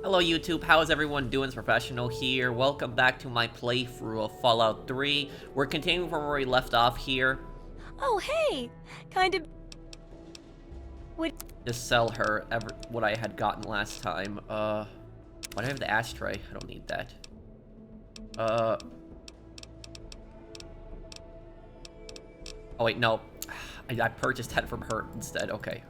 Hello YouTube, how is everyone doing? It's Professional here. Welcome back to my playthrough of Fallout 3. We're continuing from where we left off here. Oh, hey! Kind of... Just sell her what I had gotten last time. Why do I have the ashtray? I don't need that. Oh wait, no. I purchased that from her instead, okay.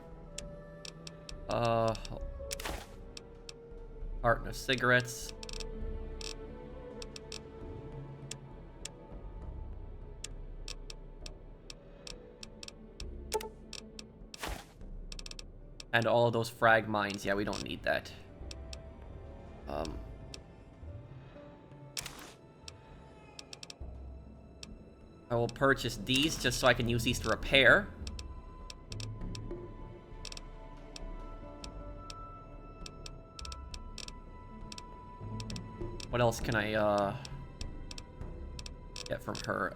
Carton of cigarettes. And all of those frag mines. Yeah, we don't need that. I will purchase these just so I can use these to repair. What else can I, get from her?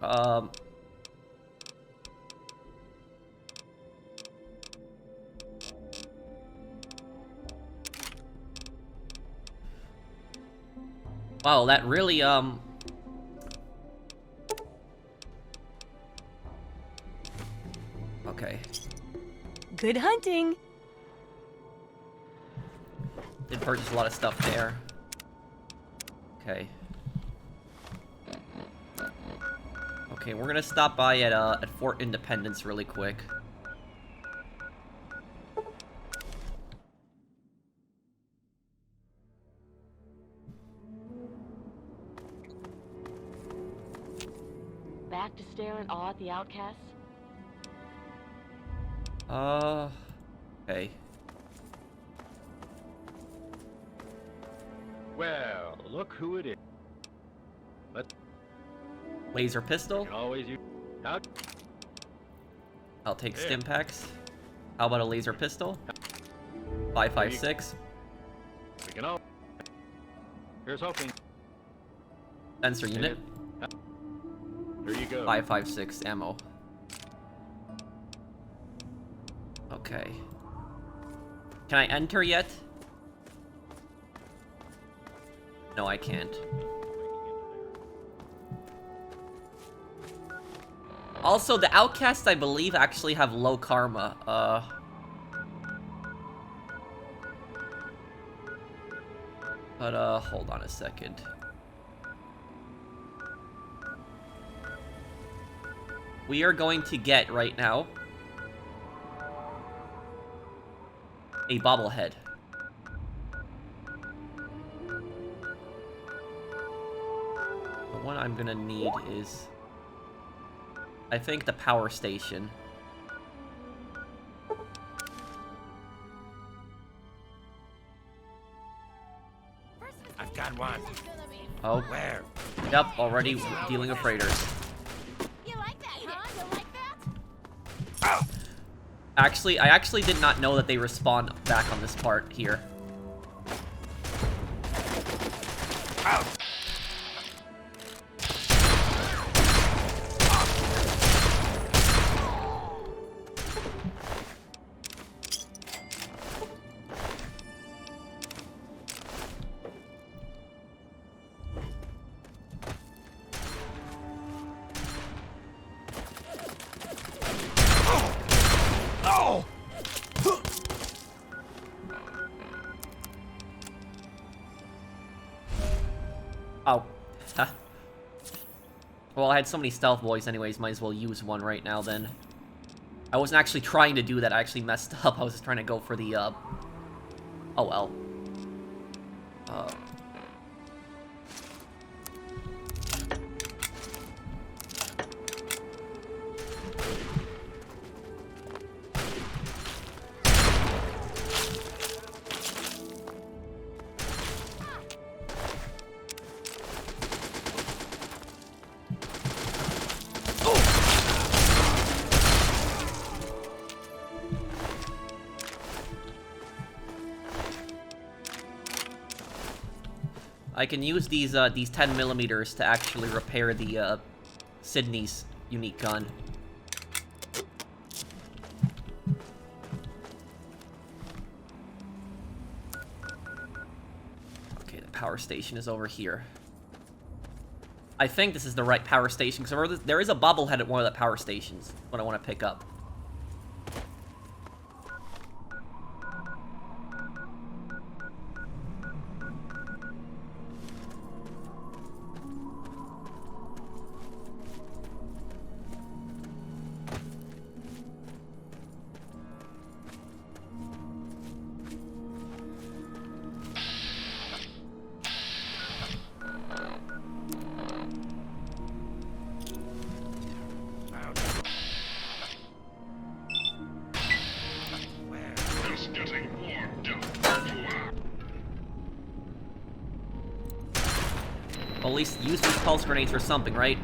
Wow, that really, okay. Good hunting! Did purchase a lot of stuff there. Okay. Okay, we're gonna stop by at Fort Independence really quick. Back to stare in awe at the Outcasts? Okay. Well, look who it is. But Laser pistol? you can always use out. I'll take There. stim packs. How about a laser pistol? 5.56. We can all. Here's hoping. Sensor unit. Here you go. 5.56 ammo. Okay. Can I enter yet? No, I can't. Also, the Outcasts, I believe, actually have low karma. But, hold on a second. We are going to get, right now, a bobblehead. The one I'm gonna need is, I think, the power station. I've got one. Oh, Where? yep, already dealing with freighters. You like that, huh? You like that? Oh! Actually, I actually did not know that they respawn back on this part here. Oh! Oh! Oh. Huh. Well, I had so many stealth boys anyways, might as well use one right now then. I wasn't actually trying to do that, I actually messed up. I was just trying to go for the, oh well. I can use these 10 millimeters to actually repair the Sydney's unique gun. power station is over here. I think this is the right power station, because there is a bobblehead at one of the power stations, what I want to pick up. Well, at least use these pulse grenades for something, right?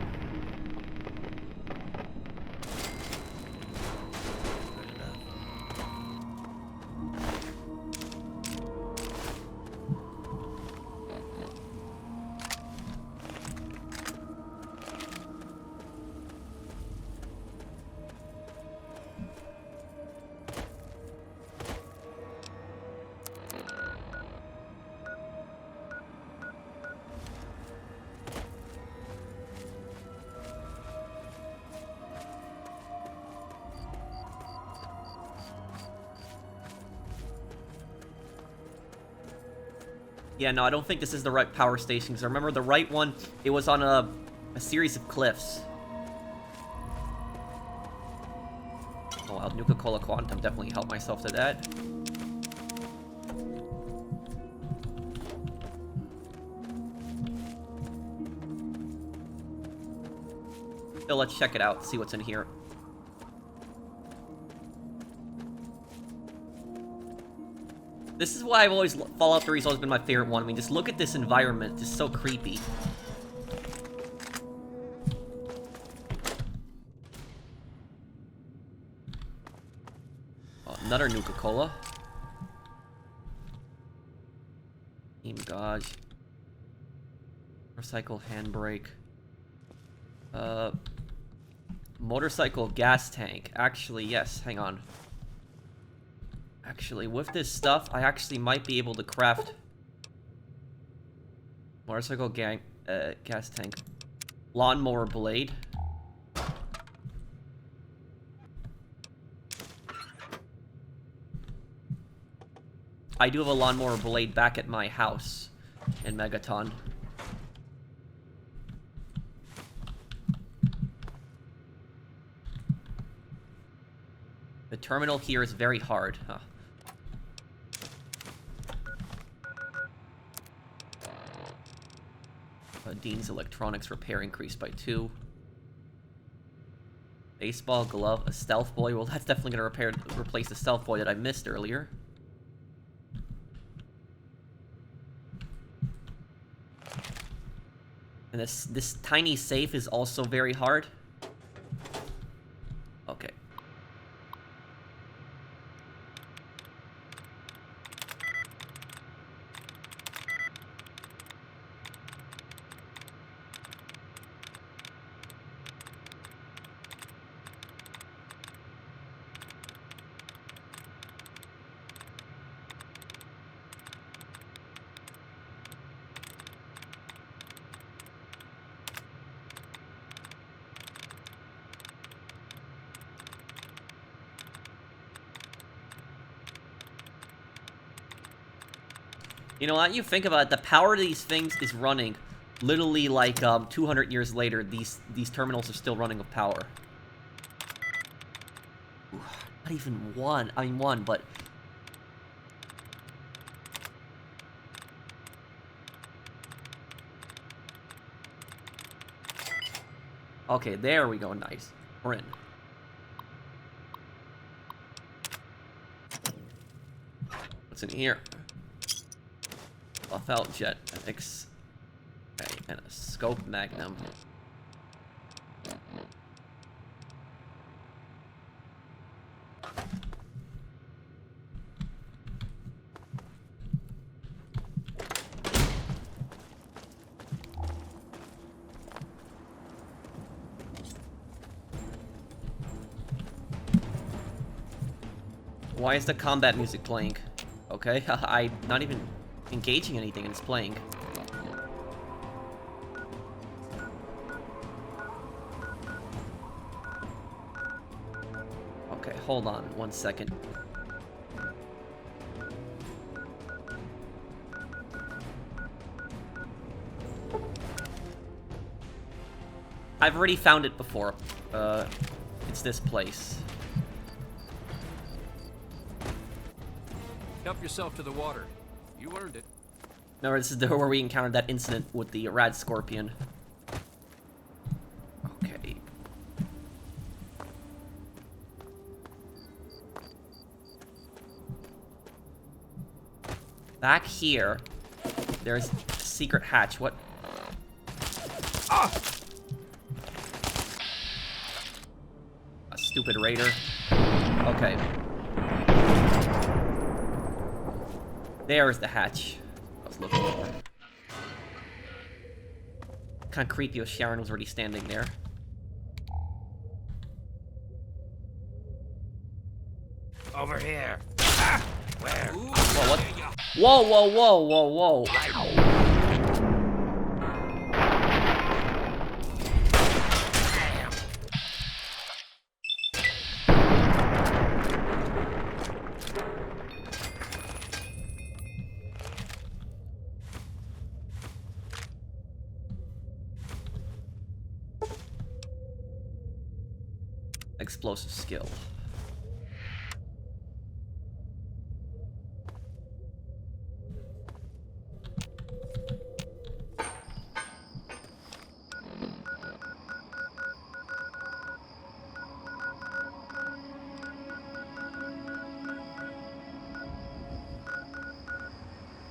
Yeah, no, I don't think this is the right power station, because I remember the right one, it was on a series of cliffs. Oh, well, Nuka-Cola Quantum definitely helped myself to that. So let's check it out, see what's in here. This is why I've always... Fallout 3 has always been my favorite one. I mean, just look at this environment. It's so creepy. Oh, another Nuka-Cola. Team Dodge. Motorcycle handbrake. Motorcycle gas tank. Actually, yes. Hang on. Actually, with this stuff, I actually might be able to craft motorcycle gas tank, lawnmower blade. I do have a lawnmower blade back at my house in Megaton. The terminal here is very hard, huh? Dean's electronics repair increased by 2. Baseball glove, a stealth boy. Well, that's definitely gonna replace the stealth boy that I missed earlier. And this tiny safe is also very hard. Okay. You know what? You think about it, the power of these things is running literally like 200 years later. These terminals are still running with power. Ooh, not even one. I mean one, but okay, there we go. Nice. We're in. What's in here? Buff-out jet, an okay, and a scope magnum. Why is the combat music playing? Okay, I'm not even engaging anything and it's playing. hold on 1 second. I've already found it before. It's this place. Help yourself to the water. You earned it. No, this is where we encountered that incident with the rad scorpion. Okay. Back here, there's a secret hatch. What? Ah! A stupid raider. Okay. There's the hatch I was looking for. Kind of creepy if Sharon was already standing there. Over here. Ah! Where? Whoa, what? Whoa, whoa, whoa, whoa, whoa. Explosive skill.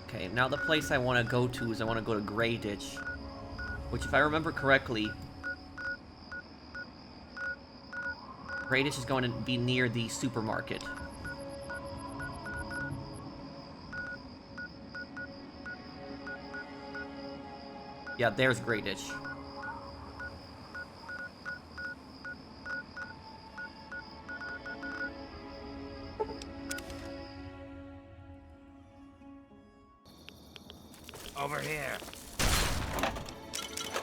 Okay, now the place I want to go to is I want to go to Grayditch, which, if I remember correctly, Grayditch is going to be near the supermarket. Yeah, there's Grayditch. Over here.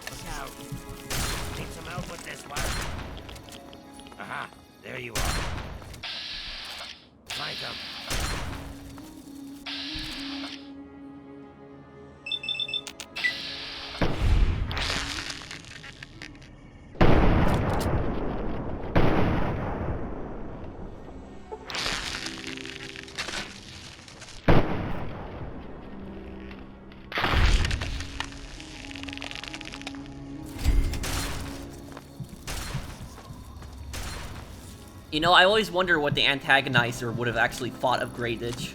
Look out. Need some help with this one? Aha, there you are. Find them. You know, I always wonder what the antagonizer would have actually thought of Grayditch.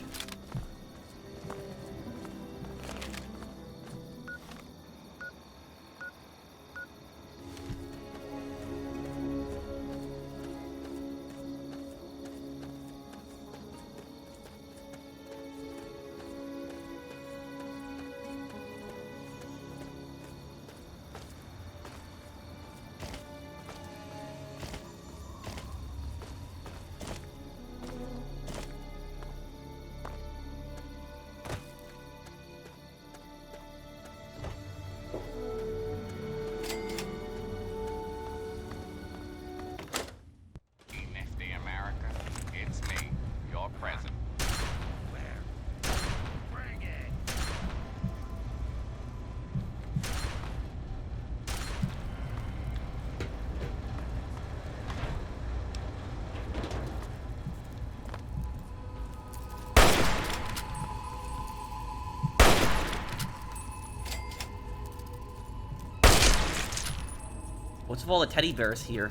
What's with all the teddy bears here?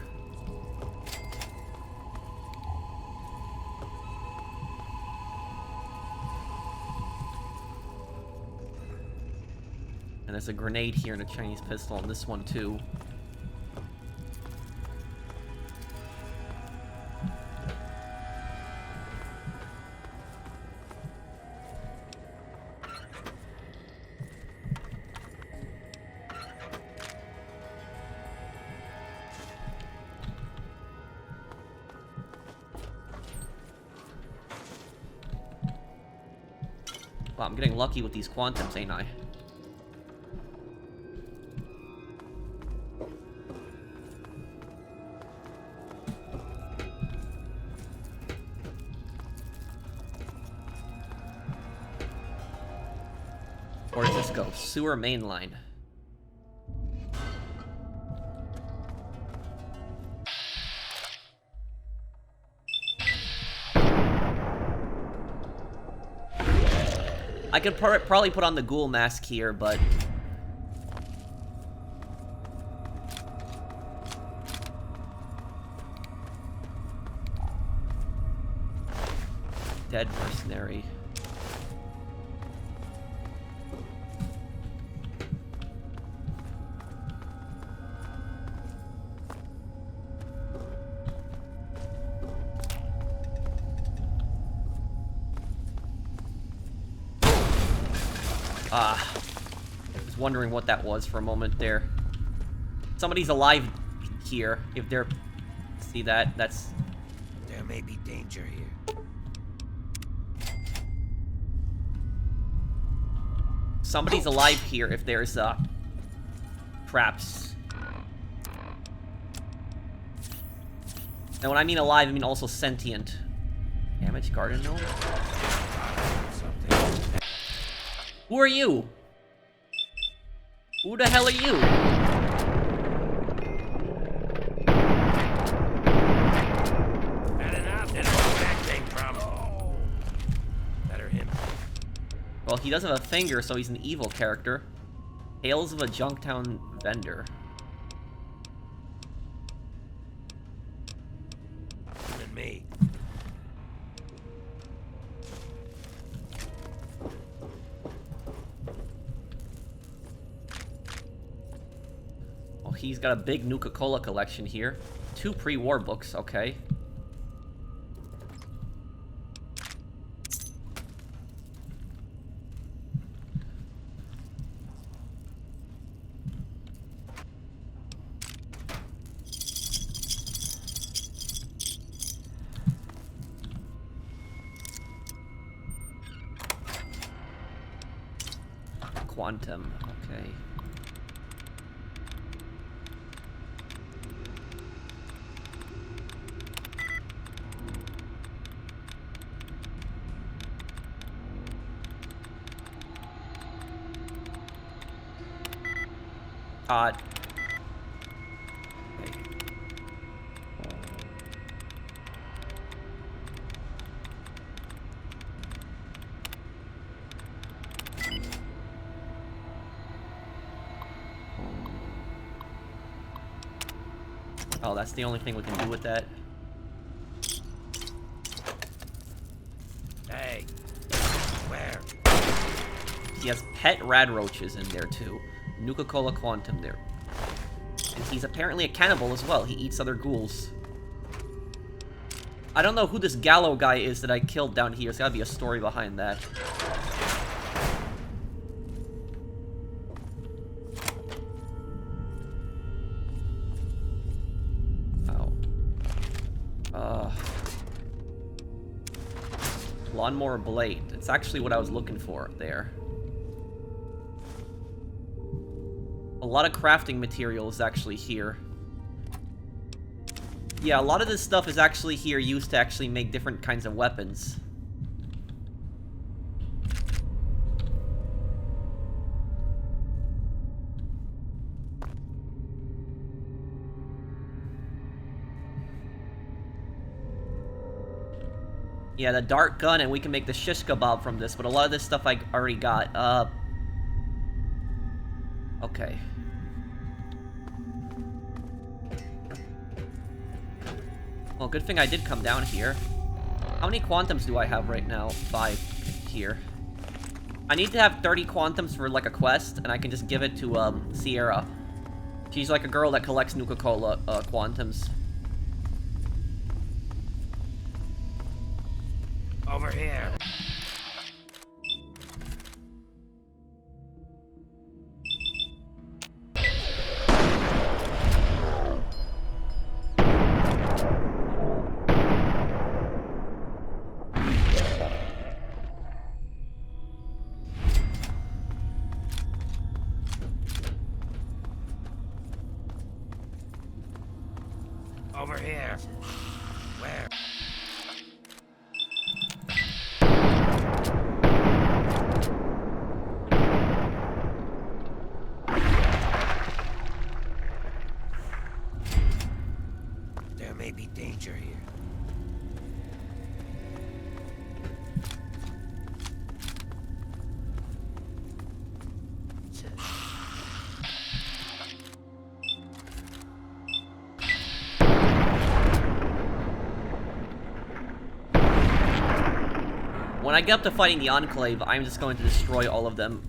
And there's a grenade here and a Chinese pistol on this one too. Wow, I'm getting lucky with these quantums, ain't I? Where does this go? Sewer main line. I could probably put on the ghoul mask here, but... Dead mercenary. I was wondering what that was for a moment there. Somebody's alive here. If they're... See that? That's... There may be danger here. Somebody's alive here if there's, traps. And when I mean alive, I mean also sentient. Damaged garden gnome? Who are you? Who the hell are you? Bad enough. Didn't know where that came from. Better him. Well, he doesn't have a finger, so he's an evil character. Tales of a Junktown vendor. And me. Well, he's got a big Nuka-Cola collection here. 2 pre-war books, okay. Quantum, okay. Odd. Okay. Oh, that's the only thing we can do with that. Hey. Where? He has pet rad roaches in there too. Nuka-Cola Quantum there. And he's apparently a cannibal as well. He eats other ghouls. I don't know who this Gallo guy is that I killed down here. There's gotta be a story behind that. Lawnmower blade. It's actually what I was looking for there. A lot of crafting materials actually here. Yeah, a lot of this stuff is actually here used to actually make different kinds of weapons. Yeah, the dart gun, and we can make the shish kebab from this, but a lot of this stuff I already got. Okay. Well, good thing I did come down here. How many quantums do I have right now? 5 here. I need to have 30 quantums for, like, a quest, and I can just give it to, Sierra. She's like a girl that collects Nuka-Cola, quantums. Over here. Over here. Where? When I get up to fighting the Enclave, I'm just going to destroy all of them.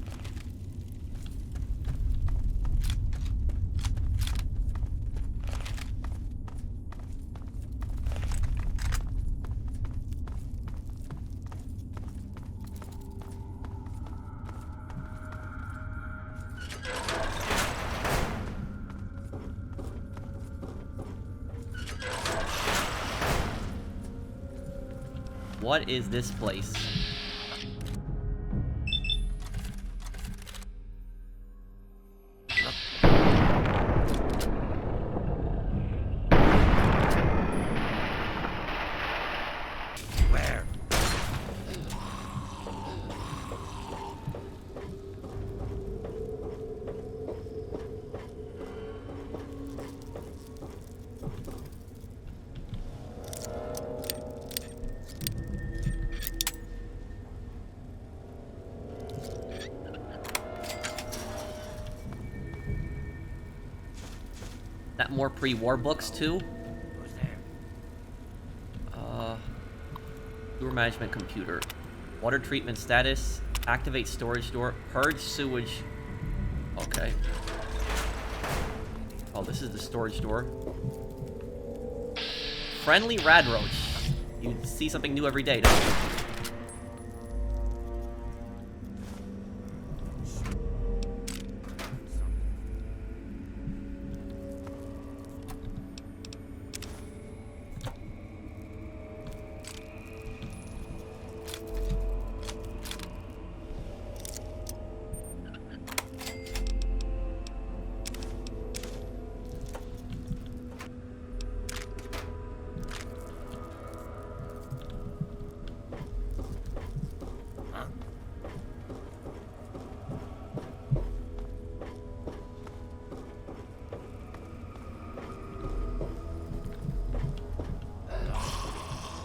What is this place? Where? That more pre-war books too? Who's there? Sewer management computer. Water treatment status. Activate storage door. Purge sewage. Okay. Oh, this is the storage door. Friendly radroach. You see something new every day, don't you?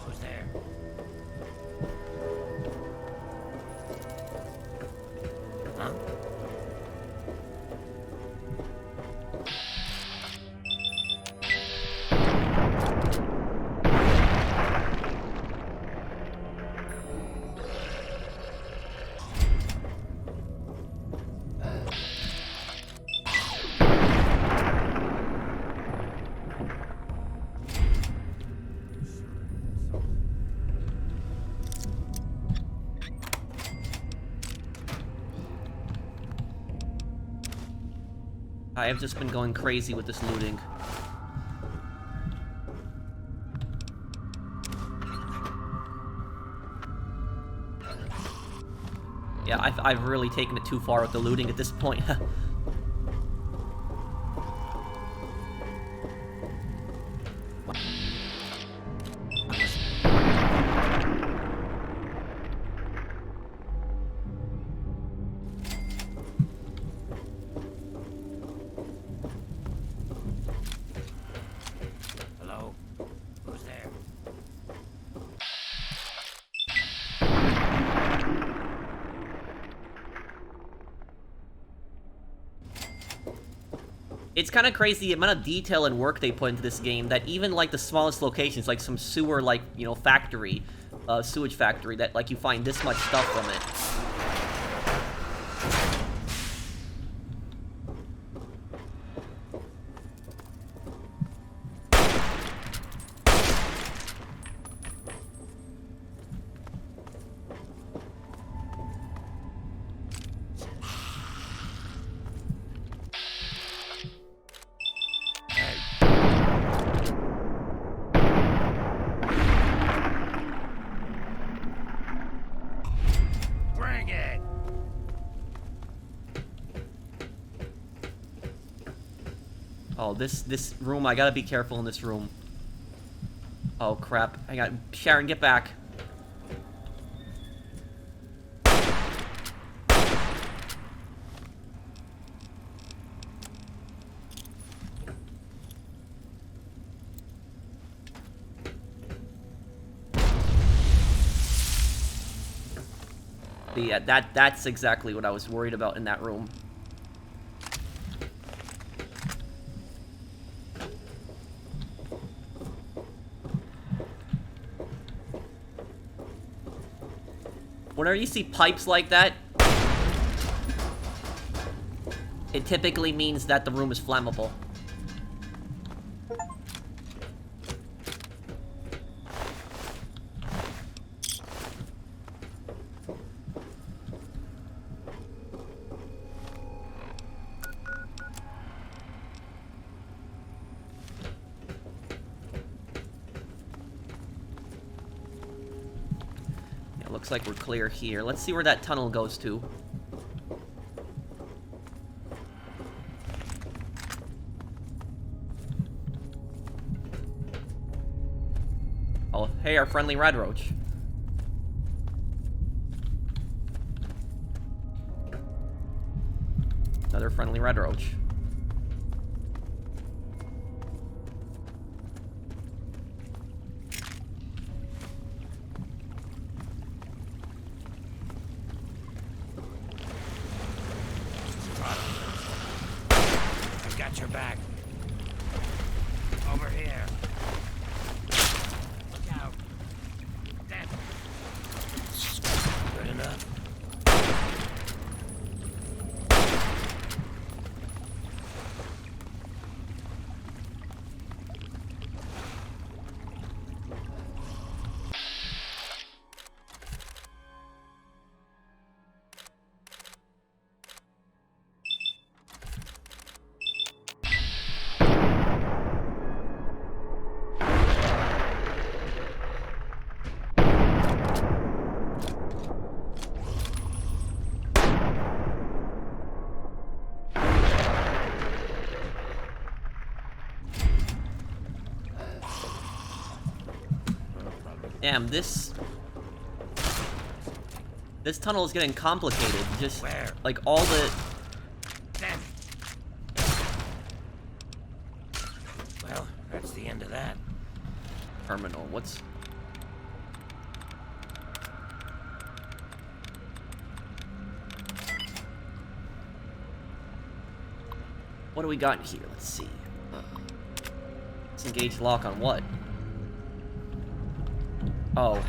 Who's there? Huh? I have just been going crazy with this looting. Yeah, I've really taken it too far with the looting at this point. Hello? Who's there? It's kind of crazy the amount of detail and work they put into this game that even like the smallest locations, like some sewer, like, you know, factory, sewage factory, that like you find this much stuff from it. Bring it! Oh, this room, I gotta be careful in this room. Oh, crap. I got... Sharon, get back. But yeah, that's exactly what I was worried about in that room. Whenever you see pipes like that, it typically means that the room is flammable. Looks like we're clear here. Let's see where that tunnel goes to. Oh, hey, our friendly red roach. Another friendly red roach. Got your back. Over here. Look out. Dead. Good enough. Damn, this tunnel is getting complicated. Just Where? like all the Damn. Well, that's the end of that. terminal. What's what do we got here? Let's see. Let's engage lock on what? Oh.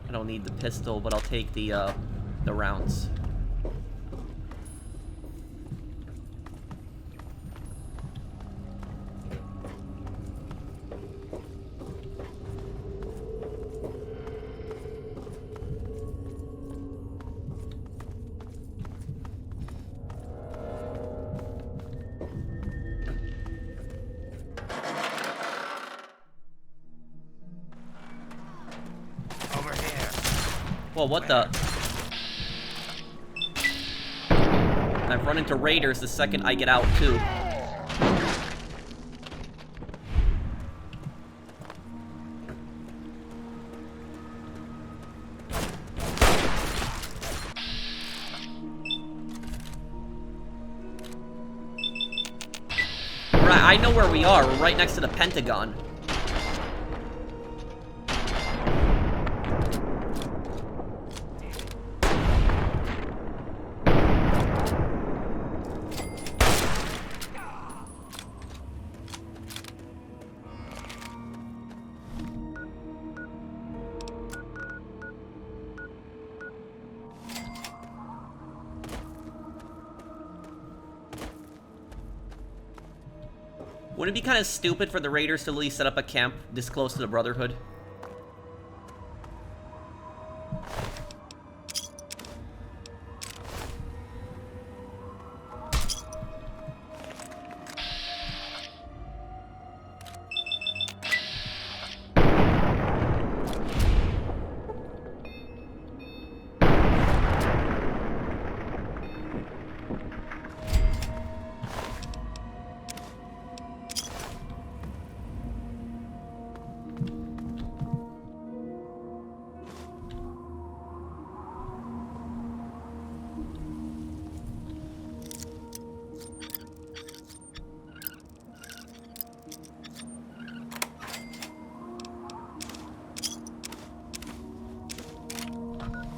I don't need the pistol, but I'll take the rounds. Well, what the? I've run into raiders the second I get out, too. Right, I know where we are. We're right next to the Pentagon. Wouldn't it be kind of stupid for the raiders to at least set up a camp this close to the Brotherhood?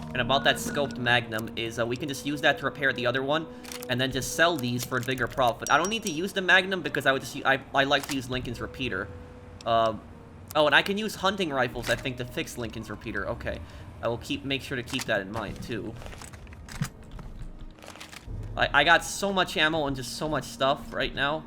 And about that scoped magnum is we can just use that to repair the other one, and then just sell these for a bigger profit. I don't need to use the magnum because I would just I like to use Lincoln's repeater. Oh, and I can use hunting rifles, I think, to fix Lincoln's repeater. Okay. I will make sure to keep that in mind, too. I got so much ammo and just so much stuff right now.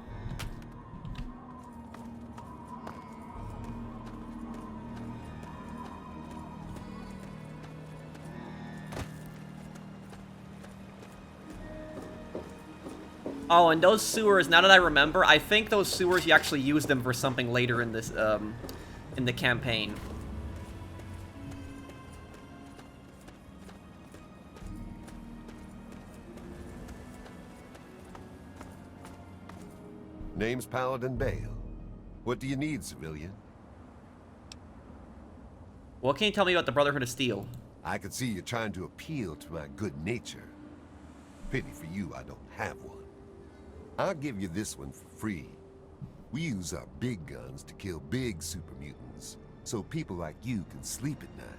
Oh, and those sewers, now that I remember, I think those sewers, you actually use them for something later in this, in the campaign. Name's Paladin Bale. What do you need, civilian? What can you tell me about the Brotherhood of Steel? I could see you trying to appeal to my good nature. Pity for you, I don't have one. I'll give you this one for free. We use our big guns to kill big super mutants, so people like you can sleep at night.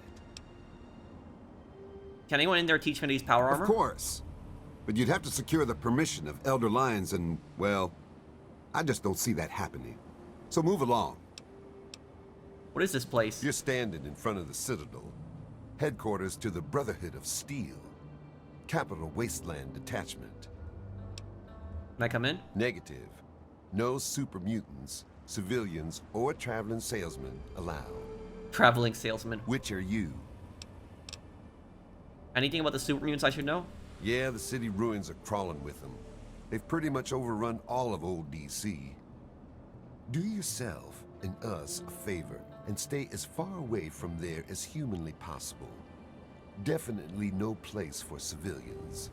Can anyone in there teach me these power armor? Of course. But you'd have to secure the permission of Elder Lyons and, well, I just don't see that happening. So move along. What is this place? You're standing in front of the Citadel, headquarters to the Brotherhood of Steel, Capital Wasteland Detachment. Can I come in? Negative. No super mutants, civilians, or traveling salesmen allowed. Traveling salesman. Which are you? Anything about the super mutants I should know? Yeah, the city ruins are crawling with them. They've pretty much overrun all of old DC. Do yourself and us a favor and stay as far away from there as humanly possible. Definitely no place for civilians.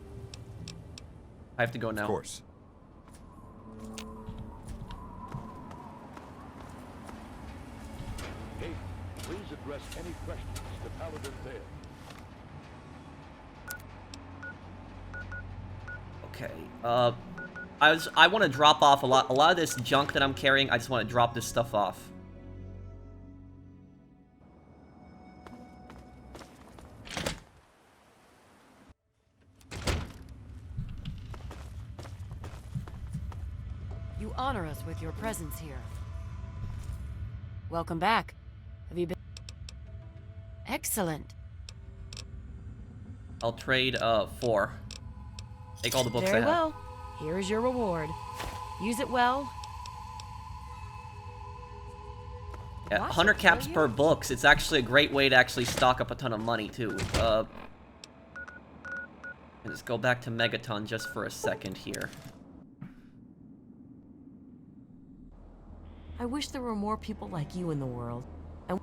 I have to go now. Of course. Hey, please address any questions to Paladin Bale. Okay. I want to drop off a lot of this junk that I'm carrying. I just want to drop this stuff off. You honor us with your presence here. Welcome back. Have you been... Excellent. I'll trade 4. Take all the books I Very have. well. Here is your reward. Use it well. Yeah, Watch 100 it, caps will you? per books. It's actually a great way to actually stock up a ton of money, too. And just go back to Megaton just for a second here. I wish there were more people like you in the world. And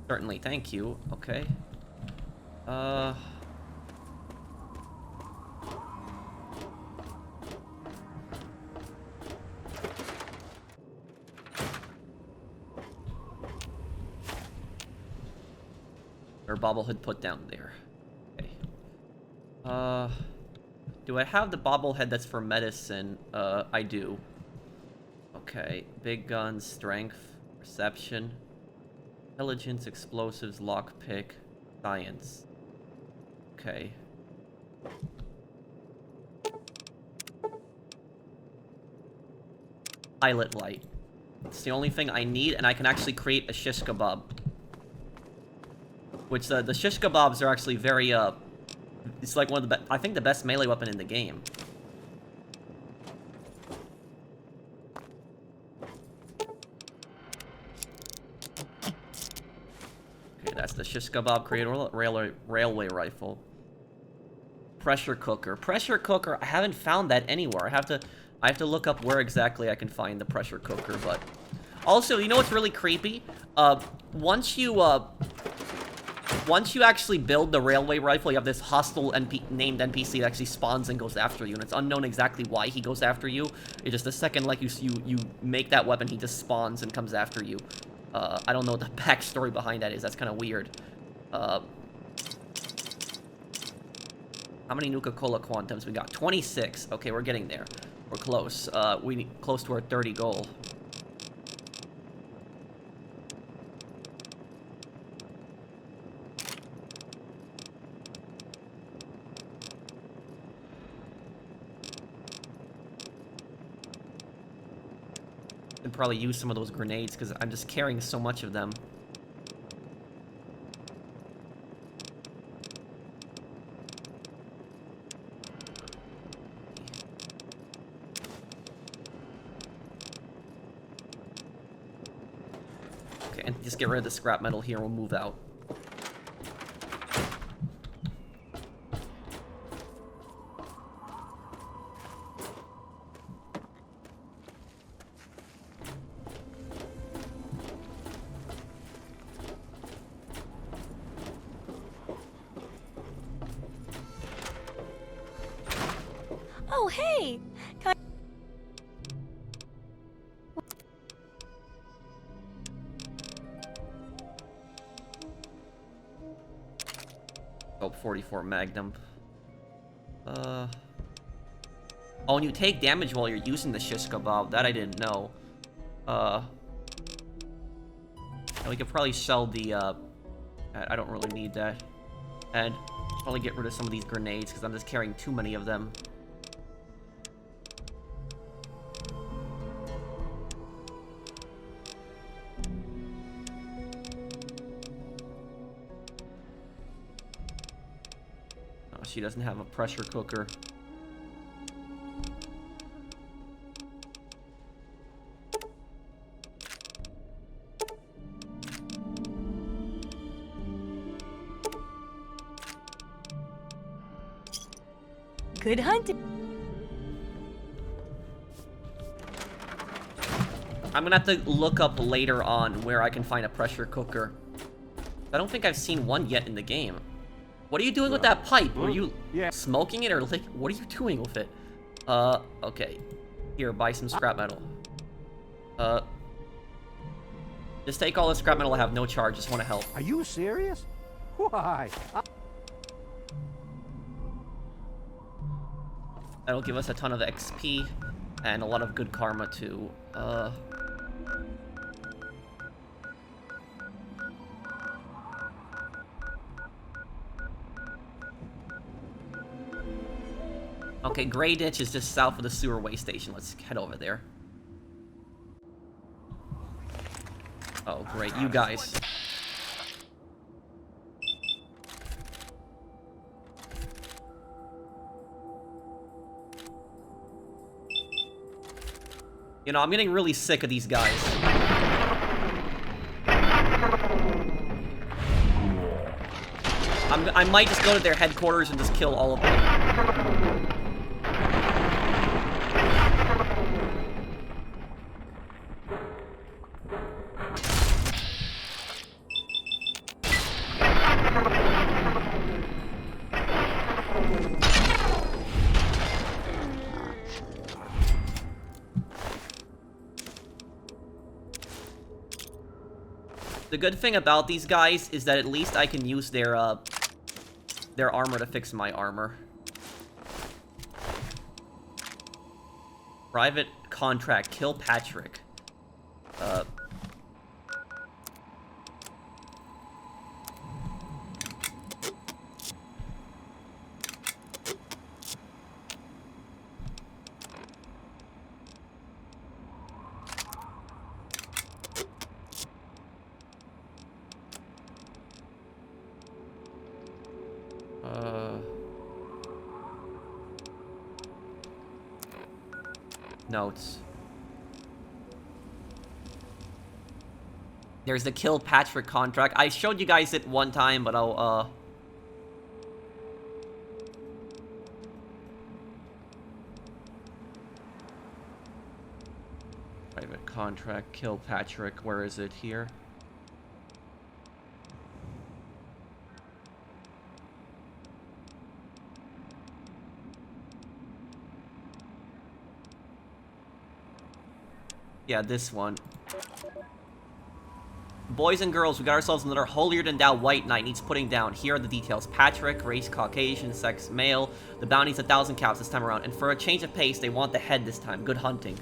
Certainly, thank you. Okay. Or bobblehead put down there. Okay. Do I have the bobblehead that's for medicine? I do. Okay. Big guns, strength, perception, intelligence, explosives, lockpick, science. Okay. Pilot light. It's the only thing I need, and I can actually create a shish kebab. Which, the shish kebabs are actually very, it's like one of the I think the best melee weapon in the game. Okay, that's the shish kebab creator railway rifle. Pressure cooker. Pressure cooker, I haven't found that anywhere. I have to look up where exactly I can find the pressure cooker, but... Also, you know what's really creepy? Once you actually build the railway rifle, you have this hostile named NPC that actually spawns and goes after you, and it's unknown exactly why he goes after you. It's just the second, like, you make that weapon, he just spawns and comes after you. I don't know what the backstory behind that is. That's kind of weird. How many Nuka-Cola quantums we got? 26. Okay, we're getting there. We're close. We need close to our 30 goal. Could probably use some of those grenades because I'm just carrying so much of them. Okay, and just get rid of the scrap metal here. We'll move out. Oh, hey! Oh, 44 Magnum. Oh, and you take damage while you're using the shish kebab. That I didn't know. And we could probably sell the, I don't really need that. And probably get rid of some of these grenades, because I'm just carrying too many of them. Oh, she doesn't have a pressure cooker. Good hunting. I'm gonna have to look up later on where I can find a pressure cooker. I don't think I've seen one yet in the game. What are you doing with that pipe? Were you smoking it, or like, what are you doing with it? Okay. Here, buy some scrap metal. Just take all the scrap metal I have, no charge, just want to help. Are you serious? Why? That'll give us a ton of XP, and a lot of good karma, too. Okay, Grayditch is just south of the sewer waste station. Let's head over there. Oh, great, you guys. You know, I'm getting really sick of these guys. I might just go to their headquarters and just kill all of them. The good thing about these guys is that at least I can use their armor to fix my armor. Private contract, kill Patrick. Notes. There's the kill Patrick contract. I showed you guys it one time, but I'll, private contract, kill Patrick. Where is it? Here? Yeah, this one. Boys and girls, we got ourselves another holier-than-thou white knight needs putting down. Here are the details. Patrick, race Caucasian, sex male. The bounty's 1,000 caps this time around. And for a change of pace, they want the head this time. Good hunting.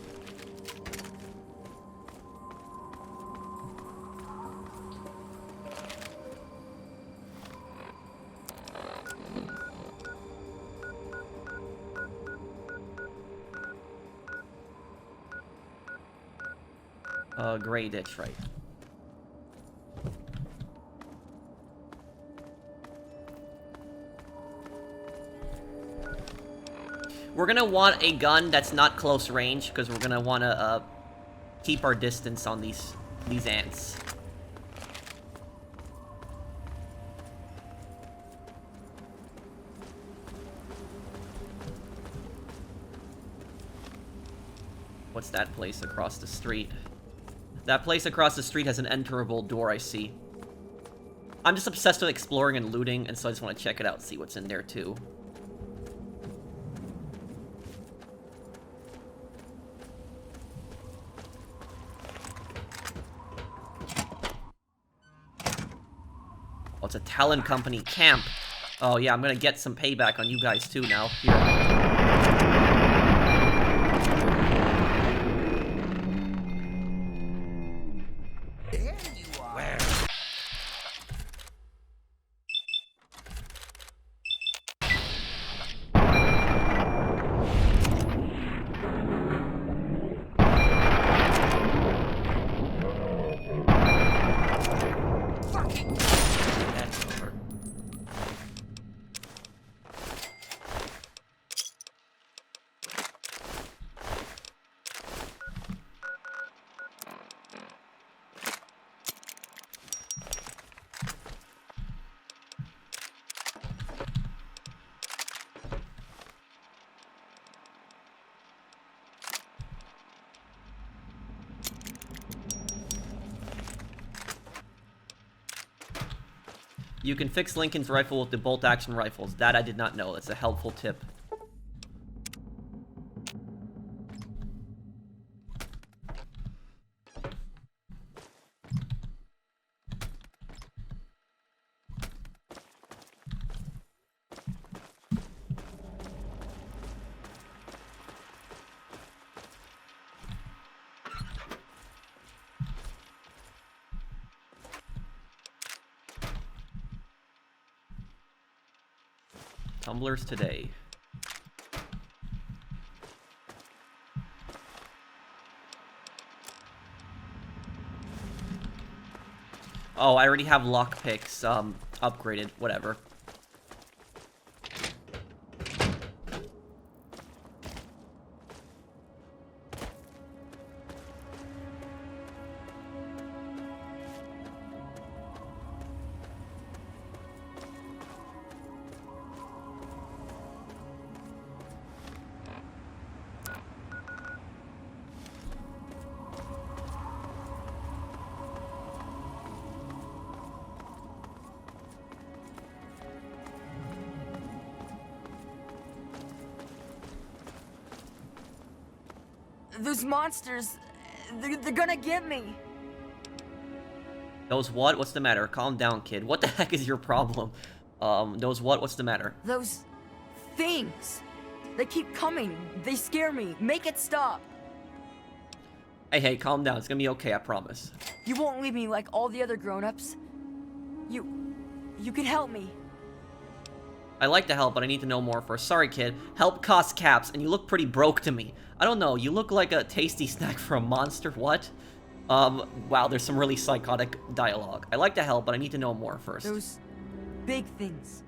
Grayditch, right. We're gonna want a gun that's not close range, because we're gonna wanna, keep our distance on these ants. What's that place across the street? That place across the street has an enterable door, I see. I'm just obsessed with exploring and looting, and so I just want to check it out, see what's in there, too. Oh, it's a Talon Company camp. Oh, yeah, I'm gonna get some payback on you guys, too, now. Here. You can fix Lincoln's rifle with the bolt-action rifles. That I did not know. That's a helpful tip. Tumblers today. Oh, I already have lockpicks, upgraded, whatever. Those monsters, they're gonna get me. Those what? What's the matter? Calm down, kid. What the heck is your problem? Those what? What's the matter? Those things. They keep coming. They scare me. Make it stop. Hey, calm down. It's gonna be okay, I promise. You won't leave me like all the other grown-ups. You can help me. I'd like to help, but I need to know more first. Sorry, kid. Help costs caps, and you look pretty broke to me. I don't know, you look like a tasty snack for a monster. What? Wow, there's some really psychotic dialogue. I'd like to help, but I need to know more first. Those big things.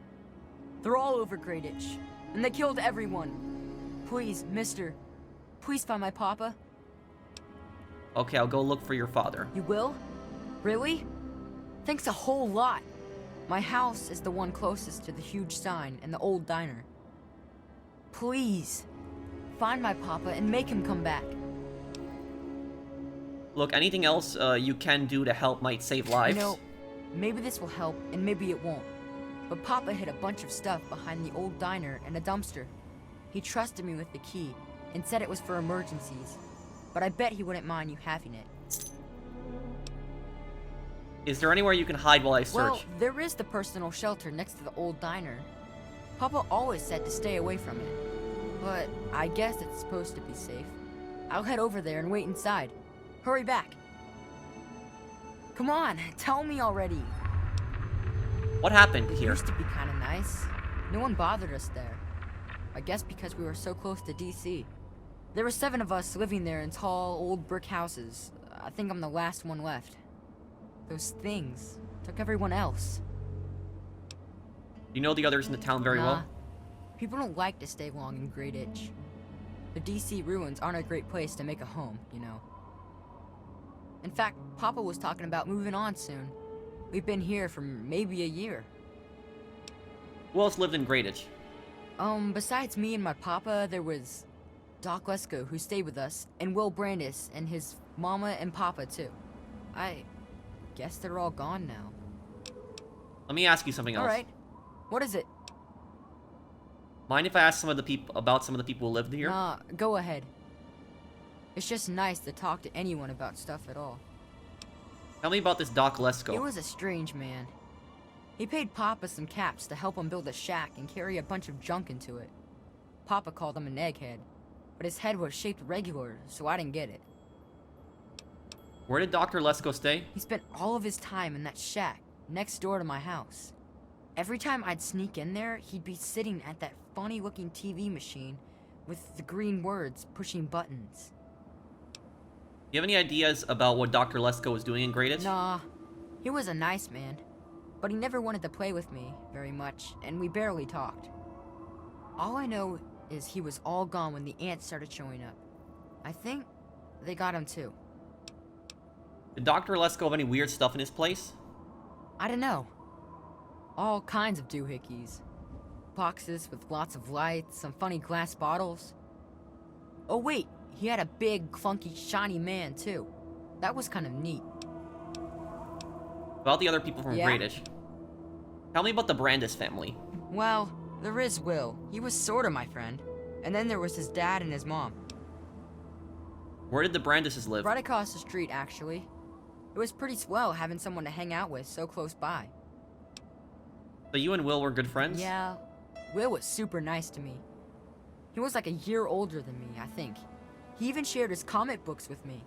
They're all over Grayditch, and they killed everyone. Please, mister, please find my papa. Okay, I'll go look for your father. You will? Really? Thanks a whole lot. My house is the one closest to the huge sign and the old diner. Please, find my papa and make him come back. Look, anything else you can do to help might save lives. You know, maybe this will help and maybe it won't. But Papa hid a bunch of stuff behind the old diner and a dumpster. He trusted me with the key and said it was for emergencies. But I bet he wouldn't mind you having it. Is there anywhere you can hide while I search? Well, there is the personal shelter next to the old diner. Papa always said to stay away from it. But I guess it's supposed to be safe. I'll head over there and wait inside. Hurry back. Come on, tell me already. What happened It here? used to be kind of nice. No one bothered us there. I guess because we were so close to DC. There were 7 of us living there in tall, old brick houses. I think I'm the last one left. Those things took everyone else. You know the others in the town very well? People don't like to stay long in Grayditch. The DC ruins aren't a great place to make a home, you know. In fact, Papa was talking about moving on soon. We've been here for maybe a year. Who else lived in Grayditch? Besides me and my papa, there was Doc Lesko, who stayed with us, and Will Brandis, and his mama and papa, too. I guess they're all gone now. Let me ask you something else. Alright. What is it? Mind if I ask some of the people about some of the people who lived here? Nah, go ahead. It's just nice to talk to anyone about stuff at all. Tell me about this Doc He Lesko. was a strange man. He paid Papa some caps to help him build a shack and carry a bunch of junk into it. Papa called him an egghead, but his head was shaped regular, so I didn't get it. Where did Dr. Lesko stay? He spent all of his time in that shack, next door to my house. Every time I'd sneak in there, he'd be sitting at that funny-looking TV machine with the green words pushing buttons. Do you have any ideas about what Dr. Lesko was doing in Grayditch? Nah, he was a nice man, but he never wanted to play with me very much, and we barely talked. All I know is he was all gone when the ants started showing up. I think they got him too. Did Dr. Lesko have any weird stuff in his place? I don't know. All kinds of doohickeys. Boxes with lots of lights, some funny glass bottles. Oh wait, he had a big, funky, shiny man too. That was kind of neat. About the other people from Yeah? Grayditch. Tell me about the Brandis family. Well, there is Will. He was sorta my friend. And then there was his dad and his mom. Where did the Brandises live? Right across the street, actually. It was pretty swell having someone to hang out with so close by. So you and Will were good friends? Yeah, Will was super nice to me. He was like a year older than me, I think. He even shared his comic books with me.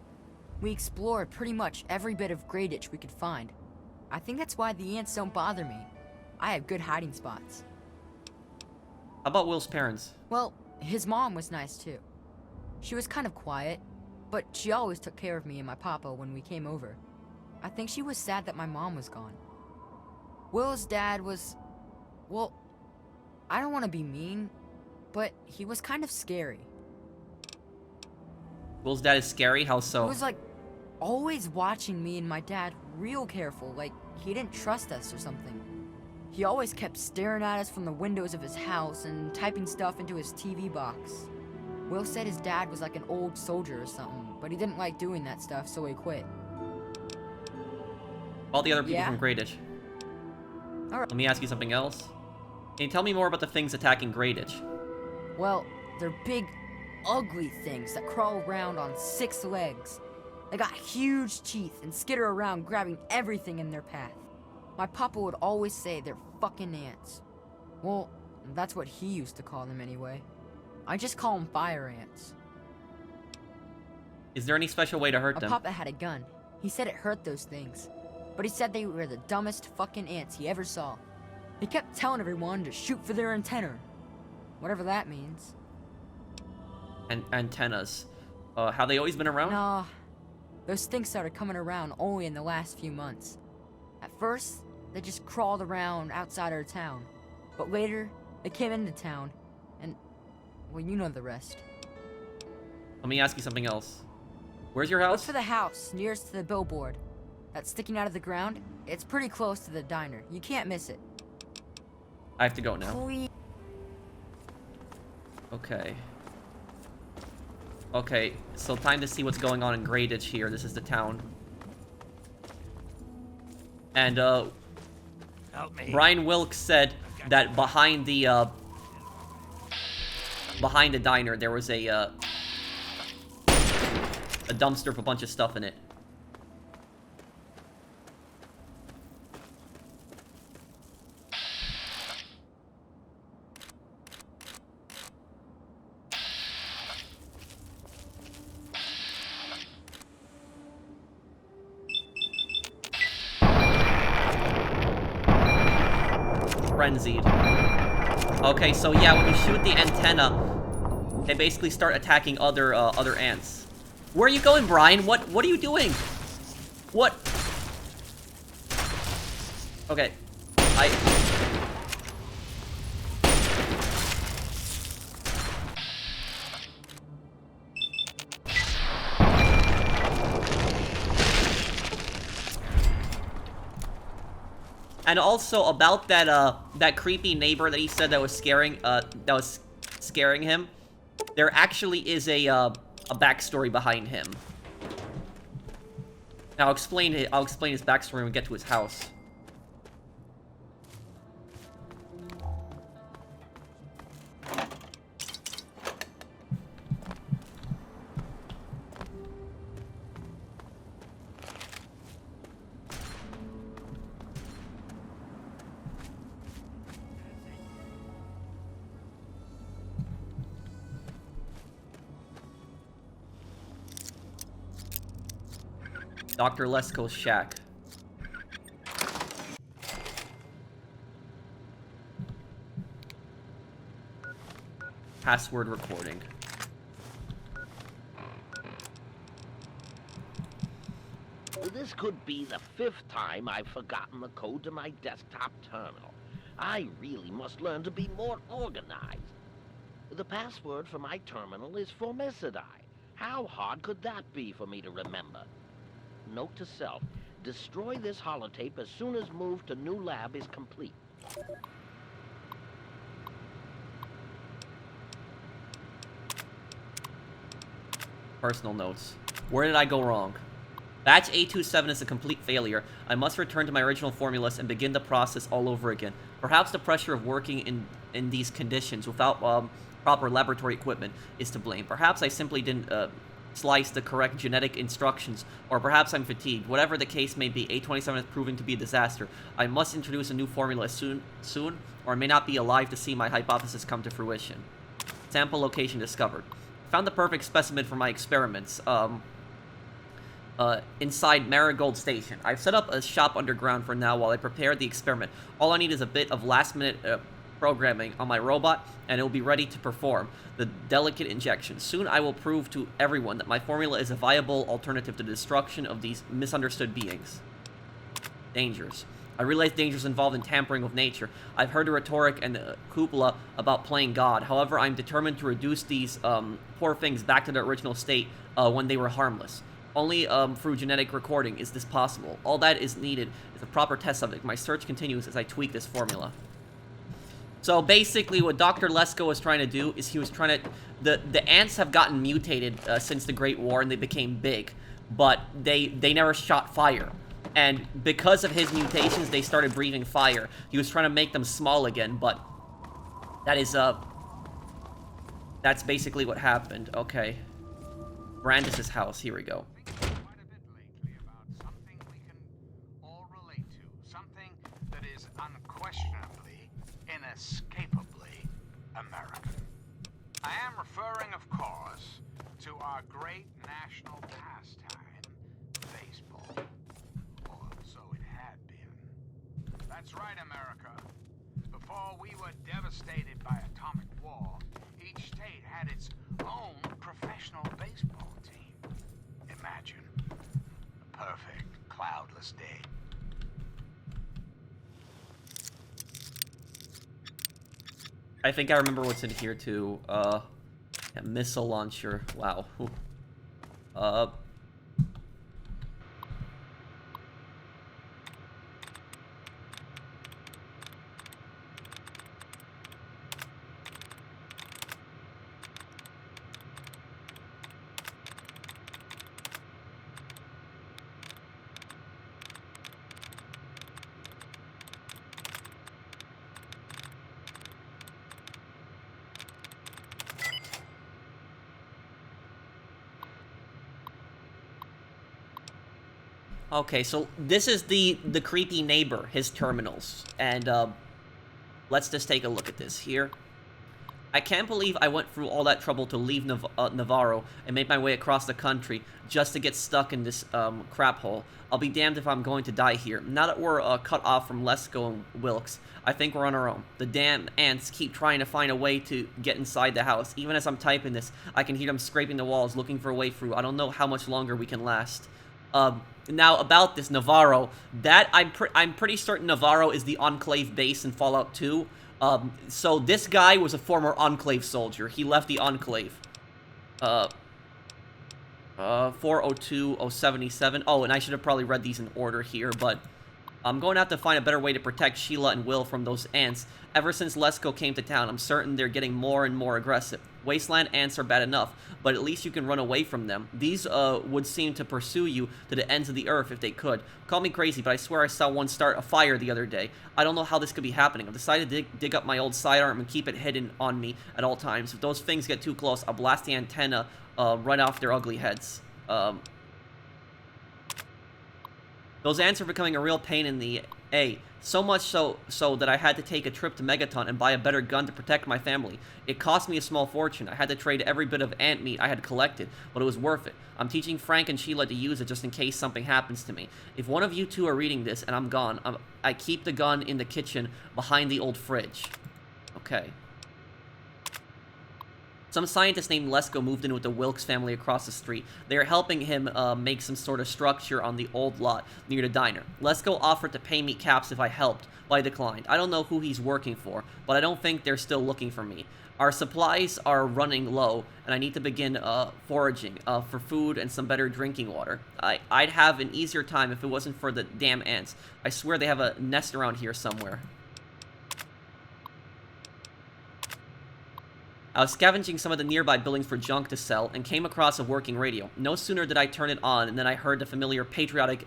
We explored pretty much every bit of Grayditch we could find. I think that's why the ants don't bother me. I have good hiding spots. How about Will's parents? Well, his mom was nice too. She was kind of quiet, but she always took care of me and my papa when we came over. I think she was sad that my mom was gone. Will's dad was... well, I don't want to be mean, but he was kind of scary. Will's dad is scary? How so? He was like, always watching me and my dad real careful, like he didn't trust us or something. He always kept staring at us from the windows of his house and typing stuff into his TV box. Will said his dad was like an old soldier or something, but he didn't like doing that stuff, so he quit. All the other people Yeah? from Grayditch. Alright. Let me ask you something else. Can you tell me more about the things attacking Grayditch? Well, they're big, ugly things that crawl around on 6 legs. They got huge teeth and skitter around grabbing everything in their path. My papa would always say they're fucking ants. Well, that's what he used to call them anyway. I just call them fire ants. Is there any special way to hurt My them? papa had a gun. He said it hurt those things. But he said they were the dumbest fucking ants he ever saw. He kept telling everyone to shoot for their antenna. Whatever that means. And antennas. Have they always been around? Nah, those things started coming around only in the last few months. At first, they just crawled around outside our town. But later, they came into town, and, well, you know the rest. Let me ask you something else. Where's your Look house? for the house nearest to the billboard. That's sticking out of the ground. It's pretty close to the diner. You can't miss it. I have to go now. Please. Okay. Okay, so time to see what's going on in Grayditch here. This is the town. And, Help me. Brian Wilkes said that behind the diner there was a dumpster with a bunch of stuff in it. Frenzied. Okay, so yeah, when you shoot the antenna, they basically start attacking other ants. Where are you going, Bryan? What are you doing? What? Okay. And also about that creepy neighbor that he said that was scaring him. There actually is a backstory behind him. Now I'll explain his backstory when we get to his house. Dr. Lesko's shack. Password recording. This could be the 5th time I've forgotten the code to my desktop terminal. I really must learn to be more organized. The password for my terminal is Formicidae. How hard could that be for me to remember? Note to self, destroy this holotape as soon as move to new lab is complete. Personal notes. Where did I go wrong? Batch 827 is a complete failure. I must return to my original formulas and begin the process all over again. Perhaps the pressure of working in these conditions without proper laboratory equipment is to blame. Perhaps I simply didn't slice the correct genetic instructions, or perhaps I'm fatigued. Whatever the case may be, 827 is proving to be a disaster. I must introduce a new formula soon, or I may not be alive to see my hypothesis come to fruition. Sample location discovered. Found the perfect specimen for my experiments. Inside Marigold Station. I've set up a shop underground for now while I prepare the experiment. All I need is a bit of last-minute programming on my robot, and it will be ready to perform the delicate injection. Soon I will prove to everyone that my formula is a viable alternative to the destruction of these misunderstood beings. Dangers. I realize dangers involved in tampering with nature. I've heard the rhetoric and the cupola about playing God. However, I'm determined to reduce these poor things back to their original state when they were harmless. Only through genetic recording is this possible. All that is needed is a proper test subject. My search continues as I tweak this formula. So basically what Dr. Lesko was trying to do is he was trying to... The ants have gotten mutated since the Great War and they became big. But they never shot fire. And because of his mutations, they started breathing fire. He was trying to make them small again, but... That is, that's basically what happened. Okay. Brandis' house. Here we go. Inescapably American. I am referring, of course, to our great national pastime, baseball. Or so it had been. That's right, America. Before we were devastated by atomic war, each state had its own professional baseball team. Imagine a perfect, cloudless day. I think I remember what's in here too. A missile launcher. Wow. Okay, so this is the creepy neighbor, his terminals, and let's just take a look at this here. I can't believe I went through all that trouble to leave Navarro and made my way across the country just to get stuck in this crap hole. I'll be damned if I'm going to die here. Now that we're cut off from Lesko and Wilkes, I think we're on our own. The damn ants keep trying to find a way to get inside the house. Even as I'm typing this, I can hear them scraping the walls, looking for a way through. I don't know how much longer we can last. Now about this Navarro, that I'm pretty certain Navarro is the Enclave base in Fallout 2. So this guy was a former Enclave soldier. He left the Enclave. 402077. Oh, and I should have probably read these in order here, but I'm going to have to find a better way to protect Sheila and Will from those ants. Ever since Lesko came to town, I'm certain they're getting more and more aggressive. Wasteland ants are bad enough, but at least you can run away from them. These would seem to pursue you to the ends of the earth if they could. Call me crazy, but I swear I saw one start a fire the other day. I don't know how this could be happening. I've decided to dig up my old sidearm and keep it hidden on me at all times. If those things get too close, I'll blast the antenna right off their ugly heads. Those ants are becoming a real pain in the A. So much so that I had to take a trip to Megaton and buy a better gun to protect my family. It cost me a small fortune. I had to trade every bit of ant meat I had collected, but it was worth it. I'm teaching Frank and Sheila to use it just in case something happens to me. If one of you two are reading this and I'm gone, I keep the gun in the kitchen behind the old fridge. Okay. Some scientist named Lesko moved in with the Wilkes family across the street. They are helping him make some sort of structure on the old lot near the diner. Lesko offered to pay me caps if I helped, but I declined. I don't know who he's working for, but I don't think they're still looking for me. Our supplies are running low, and I need to begin foraging for food and some better drinking water. I'd have an easier time if it wasn't for the damn ants. I swear they have a nest around here somewhere. I was scavenging some of the nearby buildings for junk to sell and came across a working radio. No sooner did I turn it on than I heard the familiar patriotic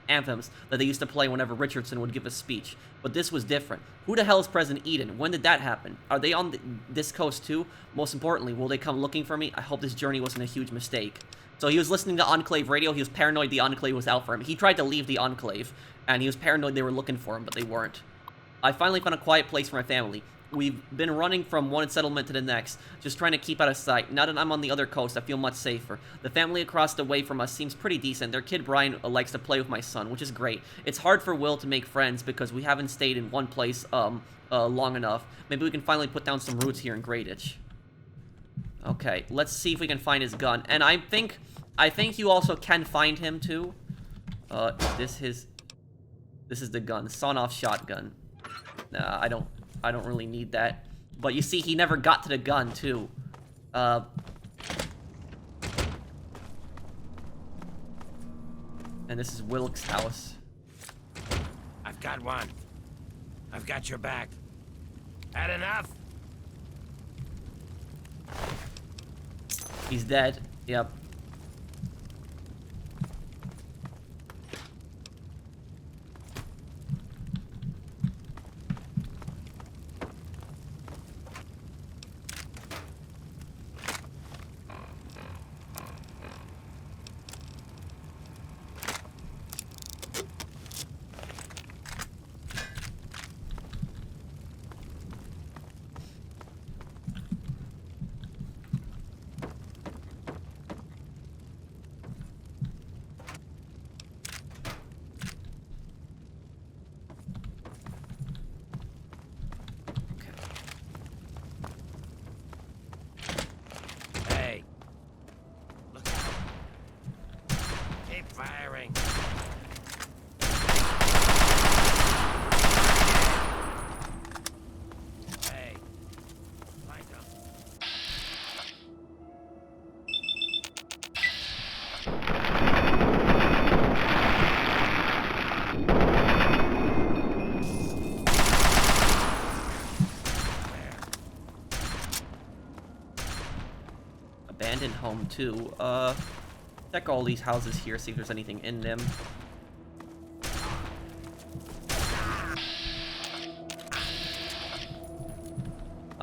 anthems that they used to play whenever Richardson would give a speech. But this was different. Who the hell is President Eden? When did that happen? Are they on this coast too? Most importantly, will they come looking for me? I hope this journey wasn't a huge mistake. So he was listening to Enclave radio. He was paranoid the Enclave was out for him. He tried to leave the Enclave, and he was paranoid they were looking for him, but they weren't. I finally found a quiet place for my family. We've been running from one settlement to the next, just trying to keep out of sight. Now that I'm on the other coast, I feel much safer. The family across the way from us seems pretty decent. Their kid Bryan likes to play with my son, which is great. It's hard for Will to make friends because we haven't stayed in one place long enough. Maybe we can finally put down some roots here in Grayditch. Okay, let's see if we can find his gun. And I think you also can find him too. This is the gun, sawn-off shotgun. Nah, I don't really need that. But you see, he never got to the gun, too. And this is Wilkes' house. I've got one. I've got your back. Had enough? He's dead. Yep. Firing. Hey, light up. Abandoned home too. Check all these houses here, see if there's anything in them.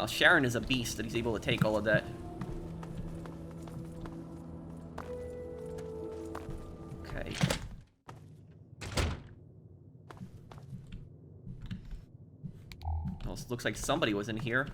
Sharon is a beast that he's able to take all of that. Okay. Well, it looks like somebody was in here.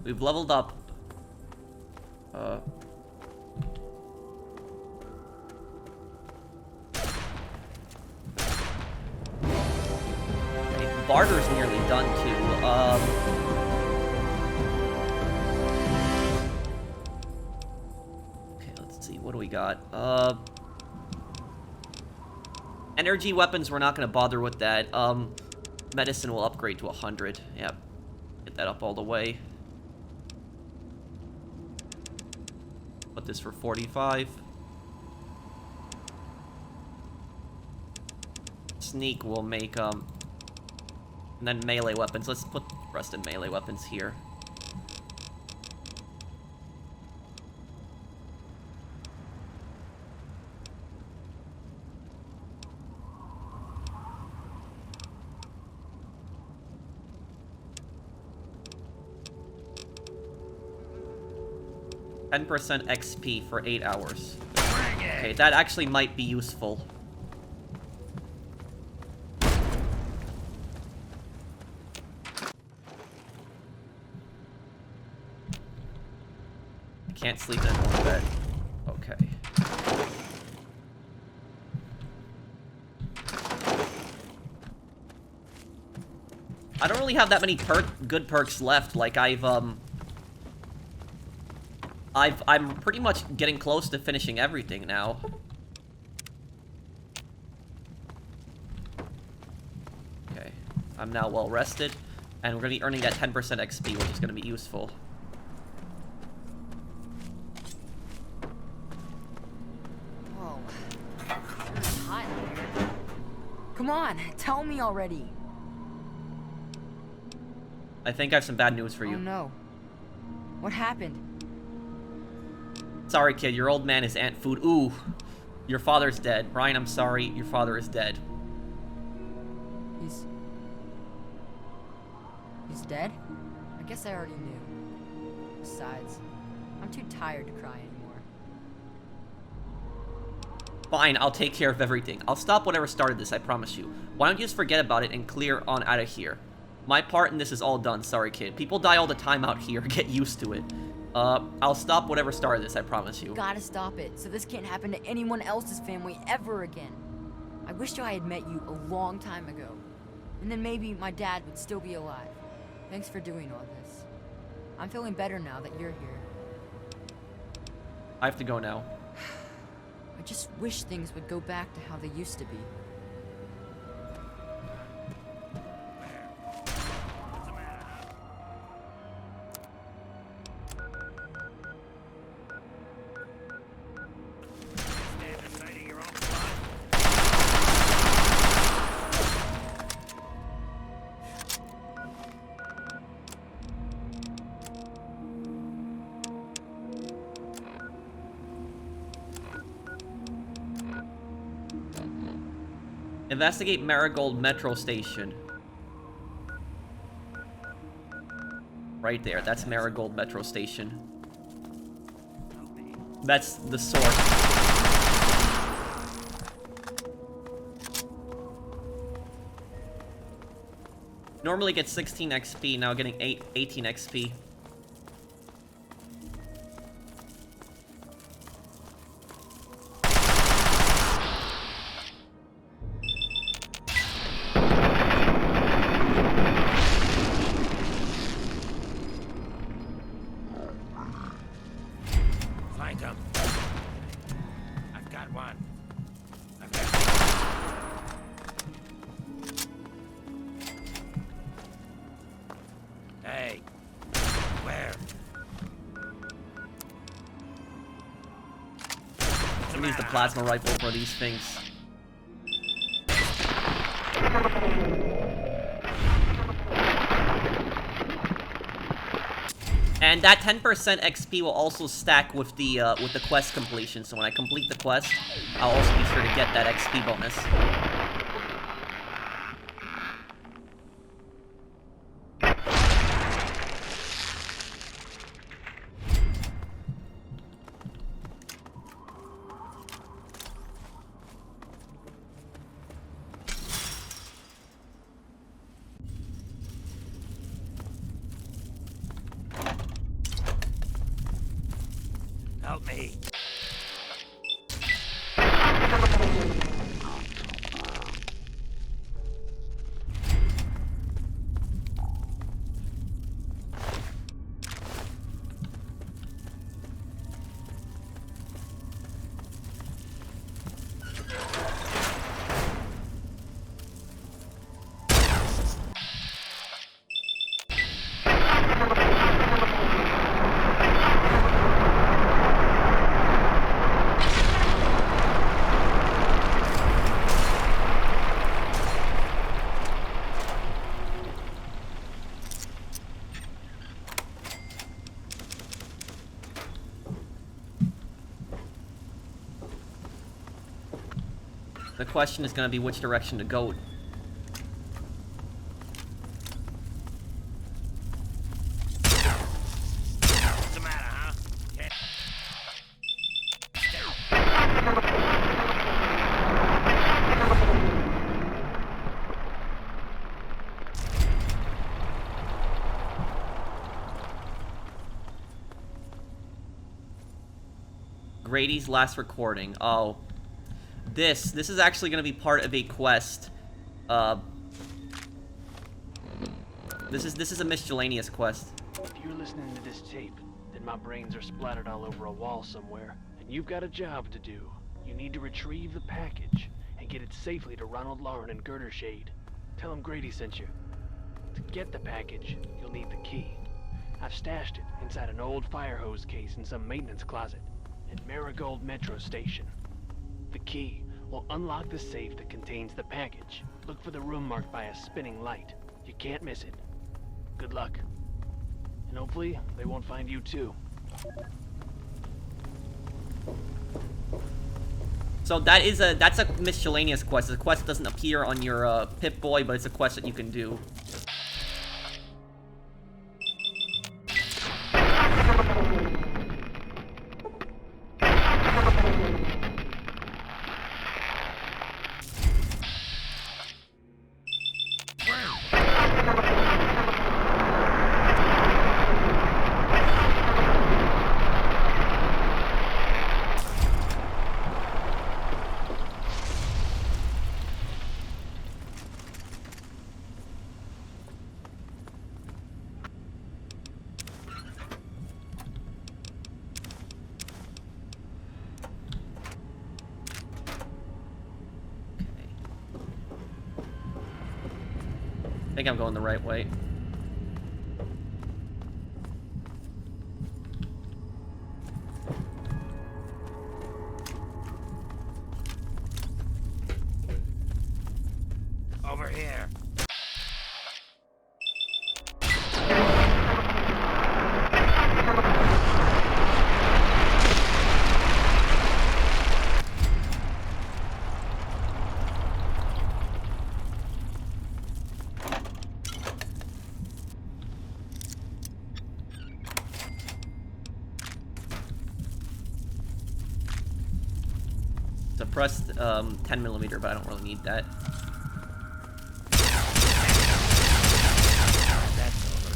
We've leveled up. Okay, barter's nearly done too. Okay, let's see. What do we got? Energy weapons, we're not gonna bother with that. Medicine will upgrade to 100. Yep. Get that up all the way. Put this for 45. Sneak will make, and then melee weapons. Let's put the rest in melee weapons here. %, XP for 8 hours. Okay, that actually might be useful. I can't sleep in one bed. Okay. I don't really have that many good perks left. Like, I'm pretty much getting close to finishing everything now. Okay, I'm now well rested, and we're gonna be earning that 10% XP, which is gonna be useful. Whoa, it's hot in here. Come on, tell me already. I think I have some bad news for you. Oh no, what happened? Sorry, kid, your old man is ant food. Ooh, your father's dead. Bryan, I'm sorry, your father is dead. He's dead? I guess I already knew. Besides, I'm too tired to cry anymore. Fine, I'll take care of everything. I'll stop whatever started this, I promise you. Why don't you just forget about it and clear on out of here? My part in this is all done, sorry, kid. People die all the time out here, get used to it. I'll stop whatever started this, I promise you. You gotta stop it, so this can't happen to anyone else's family ever again. I wish I had met you a long time ago. And then maybe my dad would still be alive. Thanks for doing all this. I'm feeling better now that you're here. I have to go now. I just wish things would go back to how they used to be. Investigate Marigold Metro Station. Right there, that's Marigold Metro Station. That's the source. Normally gets 16 XP, now getting 18 XP. Plasma rifle for these things. And that 10% XP will also stack with the quest completion. So when I complete the quest, I'll also be sure to get that XP bonus. Help me. The question is going to be which direction to go. What's the matter, huh? Grady's last recording. Oh. This is actually going to be part of a quest. This is a miscellaneous quest. If you're listening to this tape, then my brains are splattered all over a wall somewhere, and you've got a job to do. You need to retrieve the package and get it safely to Ronald Lauren in Girdershade. Tell him Grady sent you. To get the package, you'll need the key. I've stashed it inside an old fire hose case in some maintenance closet at Marigold Metro Station. The key will unlock the safe that contains the package. Look for the room marked by a spinning light. You can't miss it. Good luck. And hopefully, they won't find you too. So that's a miscellaneous quest. The quest doesn't appear on your Pip-Boy, but it's a quest that you can do. I think I'm going the right way. Over here. Suppressed 10mm, but I don't really need that. That's over.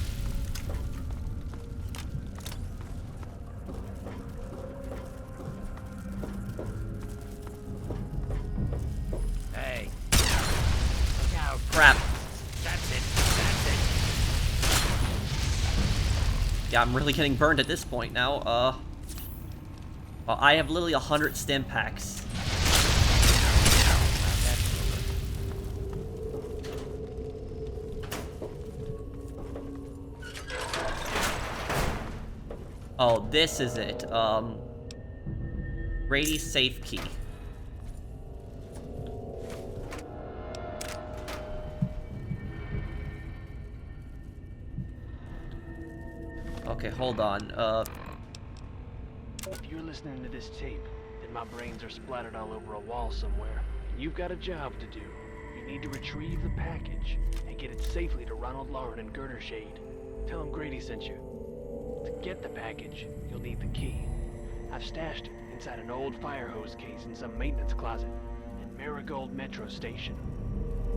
Hey. Look out. Crap. That's it. That's it. Yeah, I'm really getting burned at this point now. Well, I have literally 100 stim packs. Oh, this is it. Grady's safe key. Okay, hold on. If you're listening to this tape, then my brains are splattered all over a wall somewhere, and you've got a job to do. You need to retrieve the package and get it safely to Ronald Lauren in Girdershade. Tell him Grady sent you. To get the package, you'll need the key. I've stashed it inside an old fire hose case in some maintenance closet at Marigold Metro Station.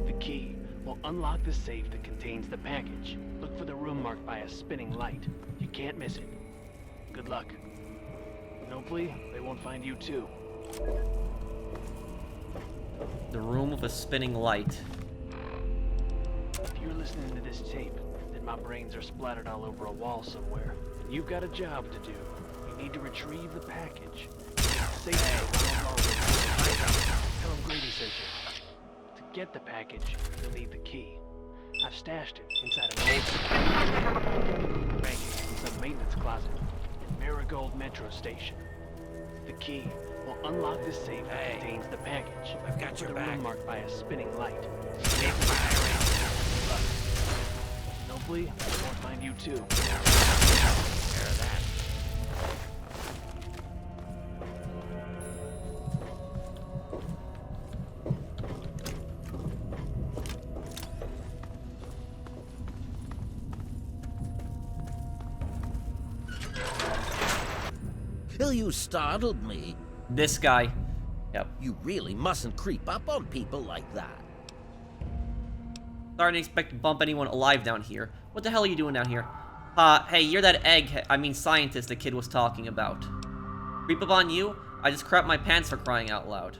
The key will unlock the safe that contains the package. Look for the room marked by a spinning light. You can't miss it. Good luck. And hopefully, they won't find you too. The room with a spinning light. If you're listening to this tape, then my brains are splattered all over a wall somewhere. And you've got a job to do. You need to retrieve the package. Tell him Grady sent you. To get the package, you'll need the key. I've stashed it inside an old bank in some maintenance closet in Marigold Metro Station. The key will unlock the safe that contains the package. I've got your back. Marked by a spinning light. Snake fire. And hopefully, they won't find you too. Hear that? Well, you startled me. This guy. Yep. You really mustn't creep up on people like that. Sorry, I didn't expect to bump anyone alive down here. What the hell are you doing down here? Hey, you're that scientist the kid was talking about. Creep up on you? I just crapped my pants for crying out loud.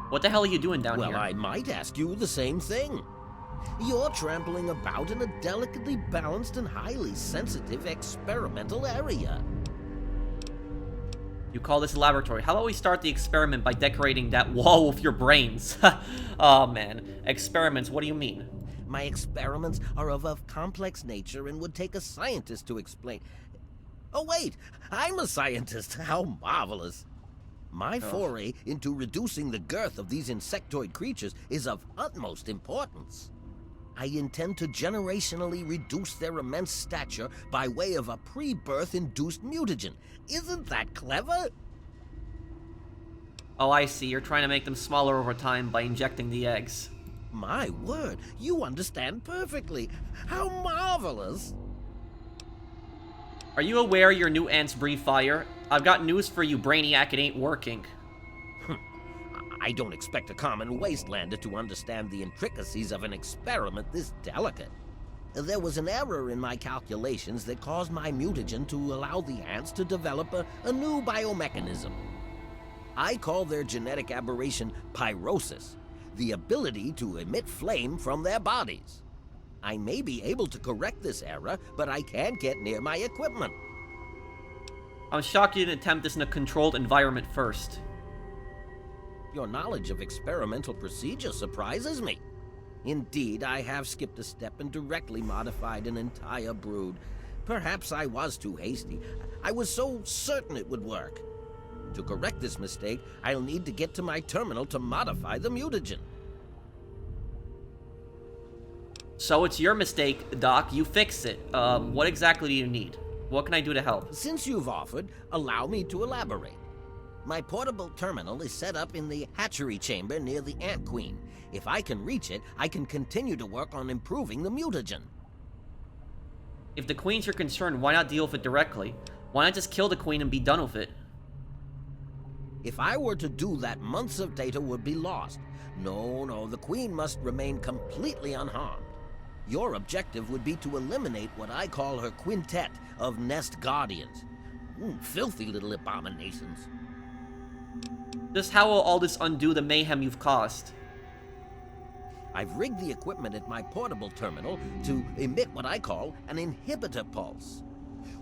What the hell are you doing down here? Well, I might ask you the same thing. You're trampling about in a delicately balanced and highly sensitive experimental area. You call this a laboratory. How about we start the experiment by decorating that wall with your brains? Oh, man. Experiments, what do you mean? My experiments are of a complex nature and would take a scientist to explain. Oh, wait! I'm a scientist! How marvelous! My foray into reducing the girth of these insectoid creatures is of utmost importance. I intend to generationally reduce their immense stature by way of a pre-birth induced mutagen. Isn't that clever? Oh, I see. You're trying to make them smaller over time by injecting the eggs. My word, you understand perfectly. How marvelous! Are you aware your new ants breathe fire? I've got news for you, Brainiac, it ain't working. I don't expect a common wastelander to understand the intricacies of an experiment this delicate. There was an error in my calculations that caused my mutagen to allow the ants to develop a new biomechanism. I call their genetic aberration pyrosis, the ability to emit flame from their bodies. I may be able to correct this error, but I can't get near my equipment. I'm shocked you didn't attempt this in a controlled environment first. Your knowledge of experimental procedure surprises me. Indeed, I have skipped a step and directly modified an entire brood. Perhaps I was too hasty. I was so certain it would work. To correct this mistake, I'll need to get to my terminal to modify the mutagen. So it's your mistake, Doc. You fix it. What exactly do you need? What can I do to help? Since you've offered, allow me to elaborate. My portable terminal is set up in the hatchery chamber near the Ant Queen. If I can reach it, I can continue to work on improving the mutagen. If the Queen's your concern, why not deal with it directly? Why not just kill the Queen and be done with it? If I were to do that, months of data would be lost. No, the Queen must remain completely unharmed. Your objective would be to eliminate what I call her quintet of nest guardians. Filthy little abominations. Just how will all this undo the mayhem you've caused? I've rigged the equipment at my portable terminal to emit what I call an inhibitor pulse.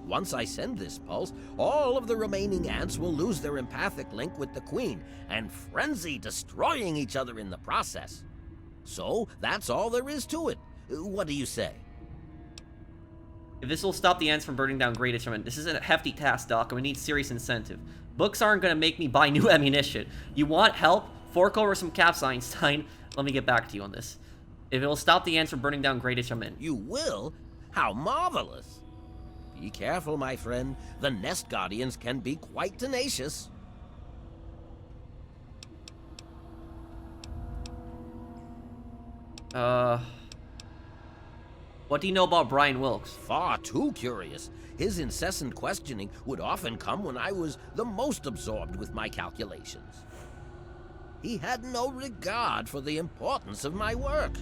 Once I send this pulse, all of the remaining ants will lose their empathic link with the Queen and frenzy, destroying each other in the process. So, that's all there is to it. What do you say? If this will stop the ants from burning down Grayditch, this is a hefty task, Doc, and we need serious incentive. Books aren't gonna make me buy new ammunition. You want help? Fork over some caps, Einstein. Let me get back to you on this. If it will stop the ants from burning down Grayditch, I'm in. You will? How marvelous! Be careful, my friend. The nest guardians can be quite tenacious. What do you know about Bryan Wilkes? Far too curious. His incessant questioning would often come when I was the most absorbed with my calculations. He had no regard for the importance of my work.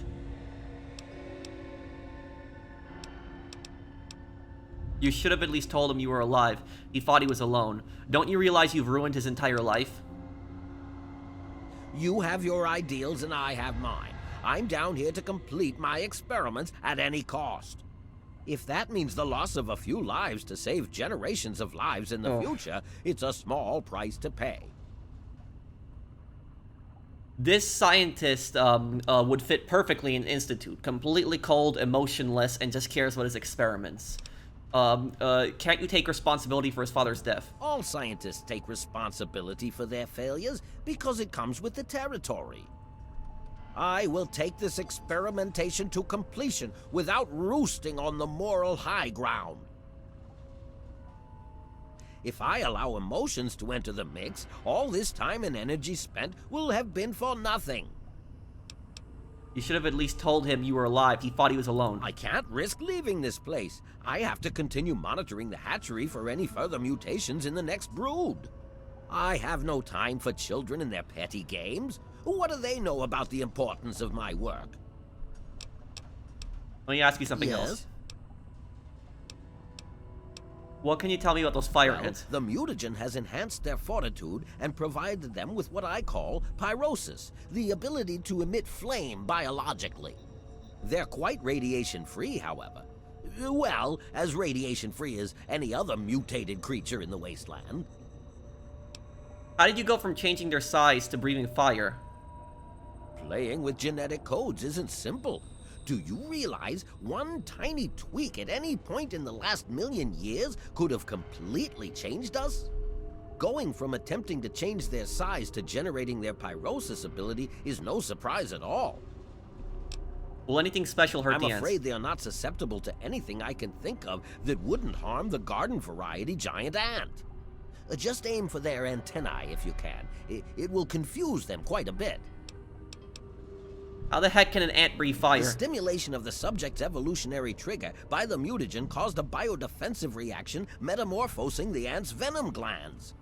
You should have at least told him you were alive. He thought he was alone. Don't you realize you've ruined his entire life? You have your ideals and I have mine. I'm down here to complete my experiments at any cost. If that means the loss of a few lives to save generations of lives in the future, it's a small price to pay. This scientist would fit perfectly in Institute. Completely cold, emotionless, and just cares about his experiments. Can't you take responsibility for his father's death? All scientists take responsibility for their failures because it comes with the territory. I will take this experimentation to completion without roosting on the moral high ground. If I allow emotions to enter the mix, all this time and energy spent will have been for nothing. You should have at least told him you were alive. He thought he was alone. I can't risk leaving this place. I have to continue monitoring the hatchery for any further mutations in the next brood. I have no time for children and their petty games. What do they know about the importance of my work? Let me ask you something else. What can you tell me about those fire ants? The mutagen has enhanced their fortitude and provided them with what I call pyrosis, the ability to emit flame biologically. They're quite radiation-free, however. Well, as radiation-free as any other mutated creature in the wasteland. How did you go from changing their size to breathing fire? Playing with genetic codes isn't simple. Do you realize one tiny tweak at any point in the last million years could have completely changed us? Going from attempting to change their size to generating their pyrosis ability is no surprise at all. Will anything special hurt the ants? I'm afraid they are not susceptible to anything I can think of that wouldn't harm the garden variety giant ant. Just aim for their antennae if you can. It will confuse them quite a bit. How the heck can an ant breathe fire? The stimulation of the subject's evolutionary trigger by the mutagen caused a biodefensive reaction metamorphosing the ant's venom glands.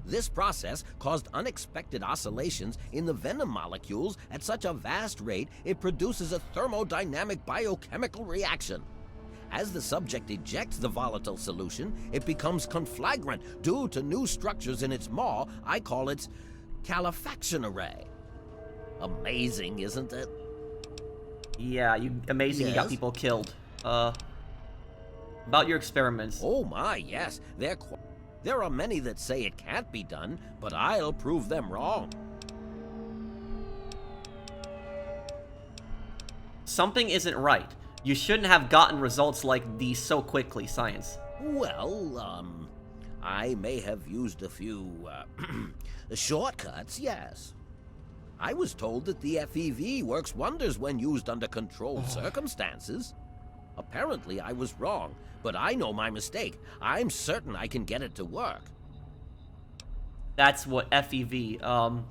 This process caused unexpected oscillations in the venom molecules at such a vast rate it produces a thermodynamic biochemical reaction. As the subject ejects the volatile solution, it becomes conflagrant due to new structures in its maw. I call its calefaction array. Amazing, isn't it? Yeah, amazing. Yes? You got people killed. About your experiments. Oh my, yes. There are many that say it can't be done, but I'll prove them wrong. Something isn't right. You shouldn't have gotten results like these so quickly, Science. Well, I may have used a few, shortcuts, yes. I was told that the FEV works wonders when used under controlled circumstances. Apparently, I was wrong, but I know my mistake. I'm certain I can get it to work. That's what FEV.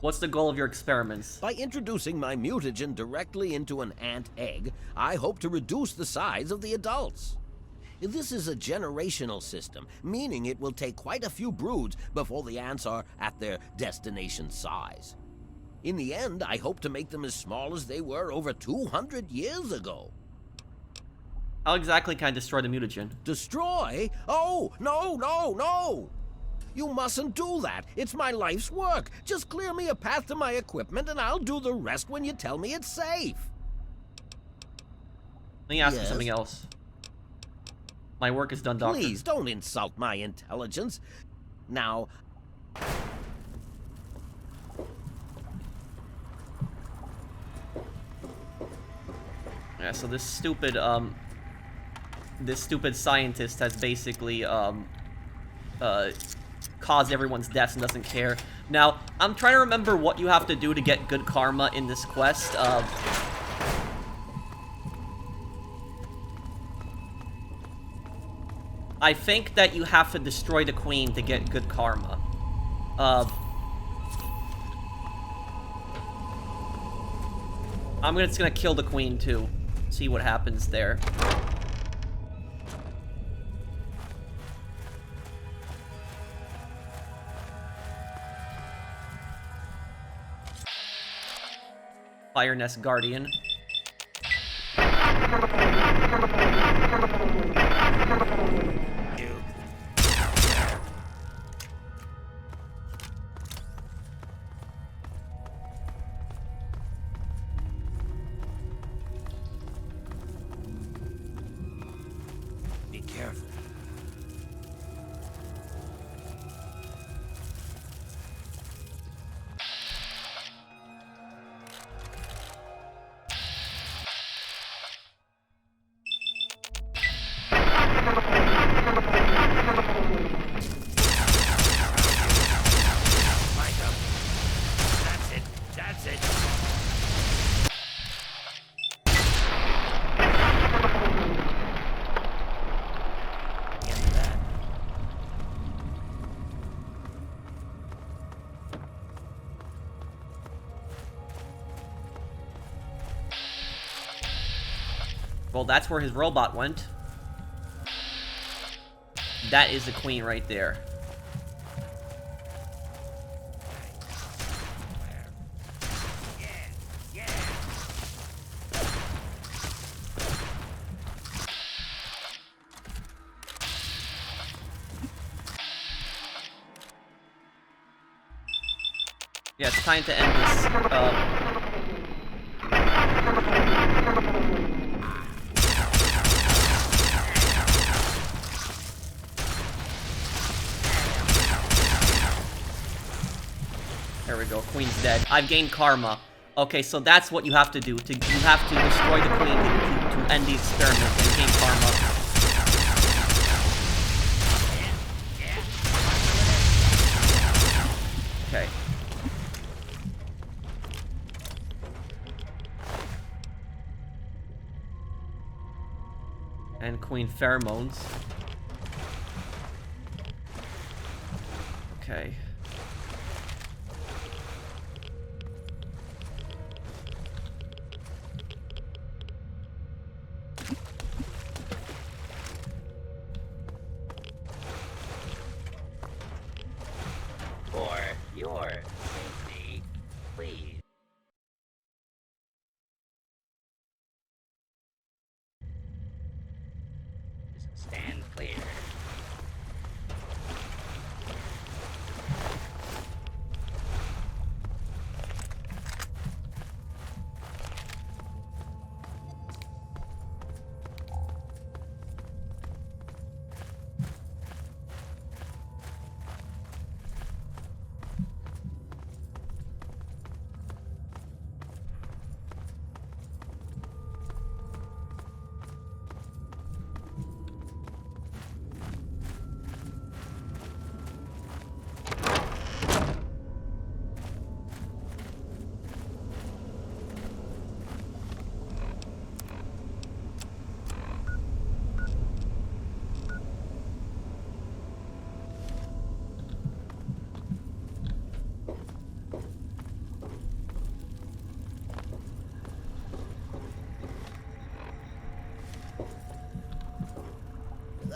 What's the goal of your experiments? By introducing my mutagen directly into an ant egg, I hope to reduce the size of the adults. This is a generational system, meaning it will take quite a few broods before the ants are at their destination size. In the end, I hope to make them as small as they were over 200 years ago. How exactly can I destroy the mutagen? Destroy? Oh, no! You mustn't do that. It's my life's work. Just clear me a path to my equipment and I'll do the rest when you tell me it's safe. Let me ask you something else. My work is done, Doctor. Please, don't insult my intelligence. Now... Yeah, so this stupid scientist has basically, caused everyone's deaths and doesn't care. Now, I'm trying to remember what you have to do to get good karma in this quest. I think that you have to destroy the queen to get good karma. I'm just gonna kill the queen too. See what happens there. Fire Nest Guardian. careful. Well, that's where his robot went. That is the queen right there. Yeah, it's time to end this. There we go, queen's dead. I've gained karma. Okay, so that's what you have to do. You have to destroy the queen to end the experiment and gain karma. Okay. And queen pheromones. Okay. For your safety, please. Stand clear.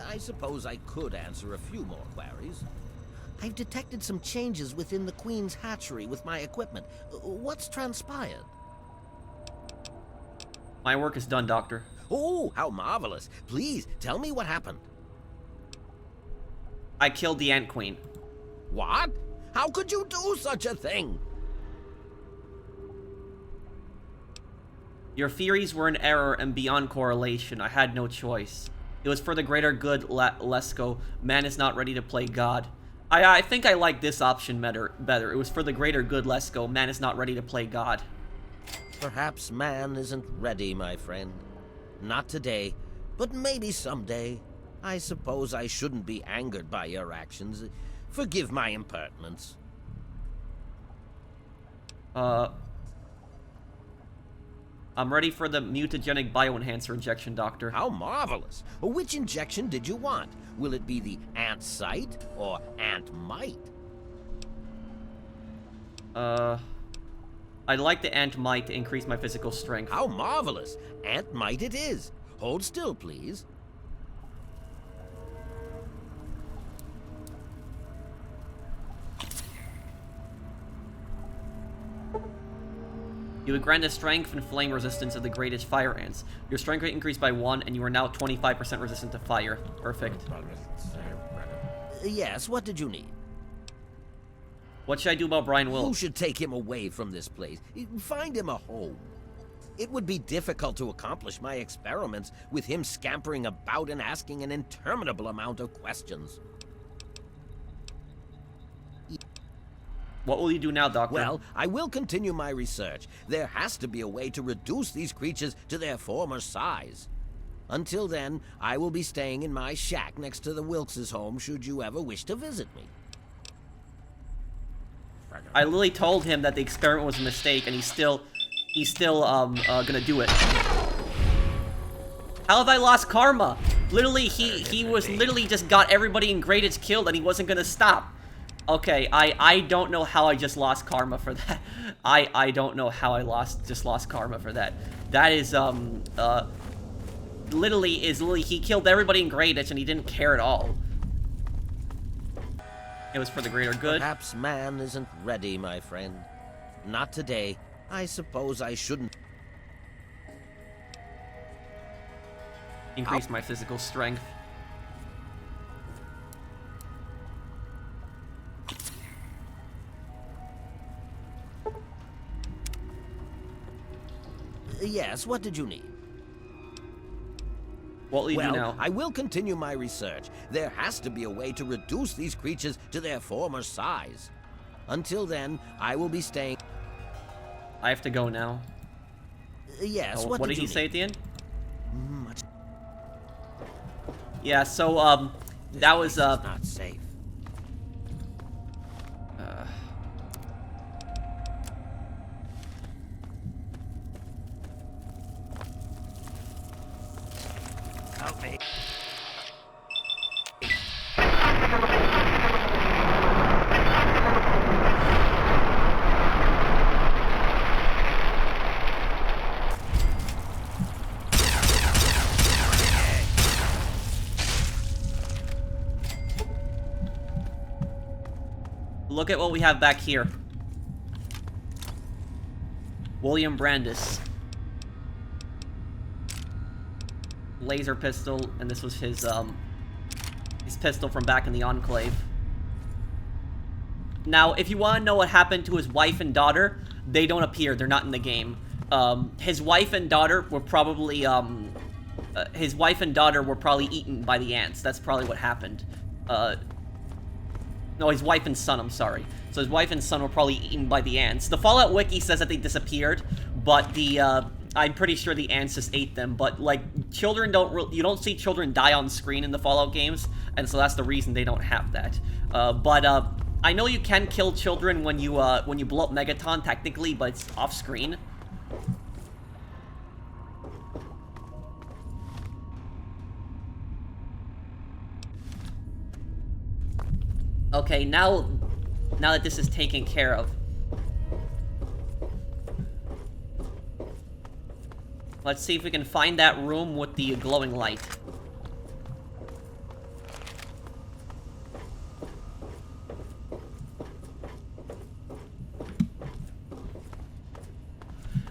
I suppose I could answer a few more queries. I've detected some changes within the Queen's hatchery with my equipment. What's transpired? My work is done, Doctor. Oh, how marvelous. Please, tell me what happened. I killed the Ant Queen. What? How could you do such a thing? Your theories were in error and beyond correlation. I had no choice. It was for the greater good, Lesko. Man is not ready to play God. I think I like this option better. It was for the greater good, Lesko. Man is not ready to play God. Perhaps man isn't ready, my friend. Not today, but maybe someday. I suppose I shouldn't be angered by your actions. Forgive my impertinence. I'm ready for the mutagenic bioenhancer injection, Doctor. How marvelous! Which injection did you want? Will it be the ant sight or ant might? I'd like the ant might to increase my physical strength. How marvelous! Ant might it is. Hold still, please. You would grant the strength and flame resistance of the Grayditch fire ants. Your strength rate increased by 1, and you are now 25% resistant to fire. Perfect. Yes, what did you need? What should I do about Bryan Will? You should take him away from this place. Find him a home. It would be difficult to accomplish my experiments with him scampering about and asking an interminable amount of questions. What will you do now, Doctor? Well, I will continue my research. There has to be a way to reduce these creatures to their former size. Until then, I will be staying in my shack next to the Wilkes' home should you ever wish to visit me. I literally told him that the experiment was a mistake, and he's still gonna do it. How have I lost karma? Literally, he was literally just got everybody in Grayditch killed, and he wasn't gonna stop. Okay, I don't know how I just lost karma for that. I don't know how I just lost karma for that. That is literally he killed everybody in Grayditch and he didn't care at all. It was for the greater good. Perhaps man isn't ready, my friend. Not today. I suppose I shouldn't. Increase my physical strength. Yes, what did you need? What will you do now? I will continue my research. There has to be a way to reduce these creatures to their former size. Until then, I will be staying... I have to go now. Yes, Oh, what did he you say need? at the end? Much... Yeah, so, that was, not safe. Help me. Look at what we have back here. William Brandis. Laser pistol, and this was his pistol from back in the Enclave. Now, if you want to know what happened to his wife and daughter, they don't appear. They're not in the game. His wife and daughter were probably eaten by the ants. That's probably what happened. No, his wife and son, I'm sorry. So his wife and son were probably eaten by the ants. The Fallout Wiki says that they disappeared, but I'm pretty sure the ants just ate them. But, like, children you don't see children die on screen in the Fallout games, and so that's the reason they don't have that. I know you can kill children when you blow up Megaton, technically, but it's off screen. Okay, now that this is taken care of, let's see if we can find that room with the glowing light.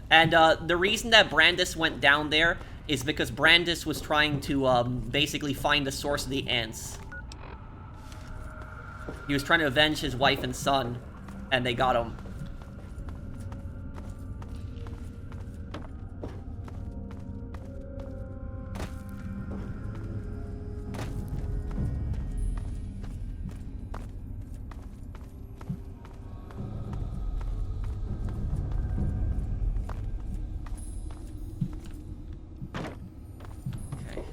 And the reason that Brandis went down there is because Brandis was trying to basically find the source of the ants. He was trying to avenge his wife and son, and they got him. Okay.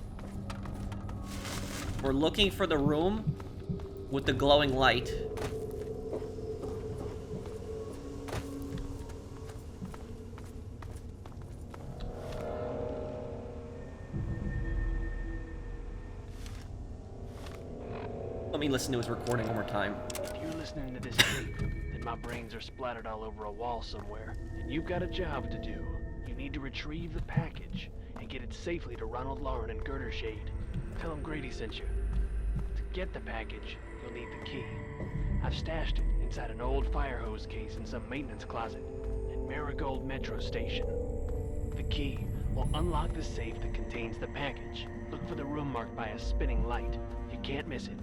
We're looking for the room with the glowing light. Let me listen to his recording one more time. If you're listening to this tape, then my brains are splattered all over a wall somewhere, and you've got a job to do. You need to retrieve the package and get it safely to Ronald Lauren and Girder Shade. Tell him Grady sent you. To get the package, you'll need the key. I've stashed it inside an old fire hose case in some maintenance closet at Marigold Metro Station. The key will unlock the safe that contains the package. Look for the room marked by a spinning light. You can't miss it.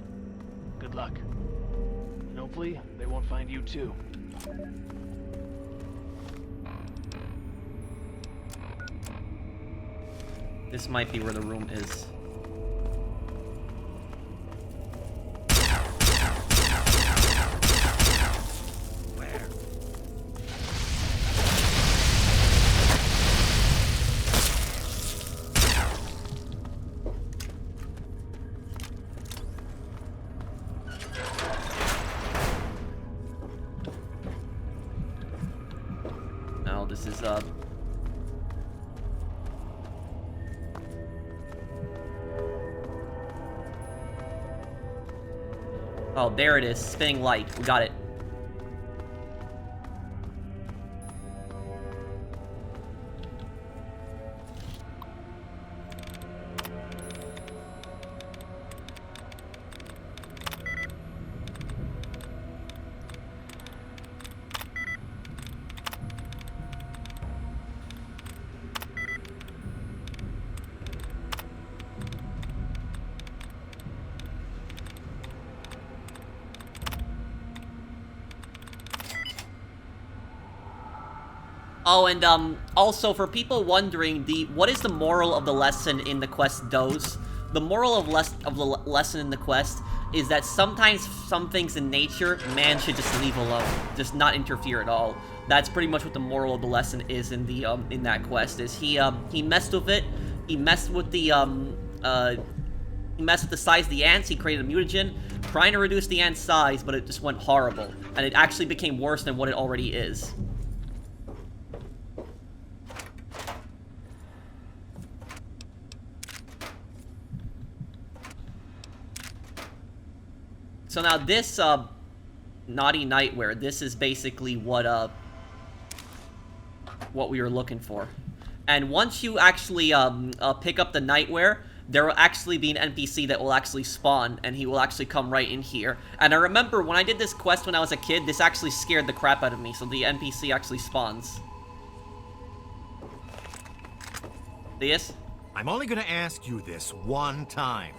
Good luck. And hopefully, they won't find you too. This might be where the room is. No, this is oh, there it is. Spinning light. We got it. Oh, and also for people wondering, what is the moral of the lesson in the quest Dose? The moral of the lesson in the quest is that sometimes some things in nature, man should just leave alone, just not interfere at all. That's pretty much what the moral of the lesson is in the in that quest. Is he messed with it? He messed with the he messed with the size of the ants. He created a mutagen, trying to reduce the ant size, but it just went horrible, and it actually became worse than what it already is. So now this, Naughty Nightwear, this is basically what we were looking for. And once you actually, pick up the Nightwear, there will actually be an NPC that will actually spawn, and he will actually come right in here. And I remember when I did this quest when I was a kid, this actually scared the crap out of me, so the NPC actually spawns. This? I'm only gonna ask you this one time.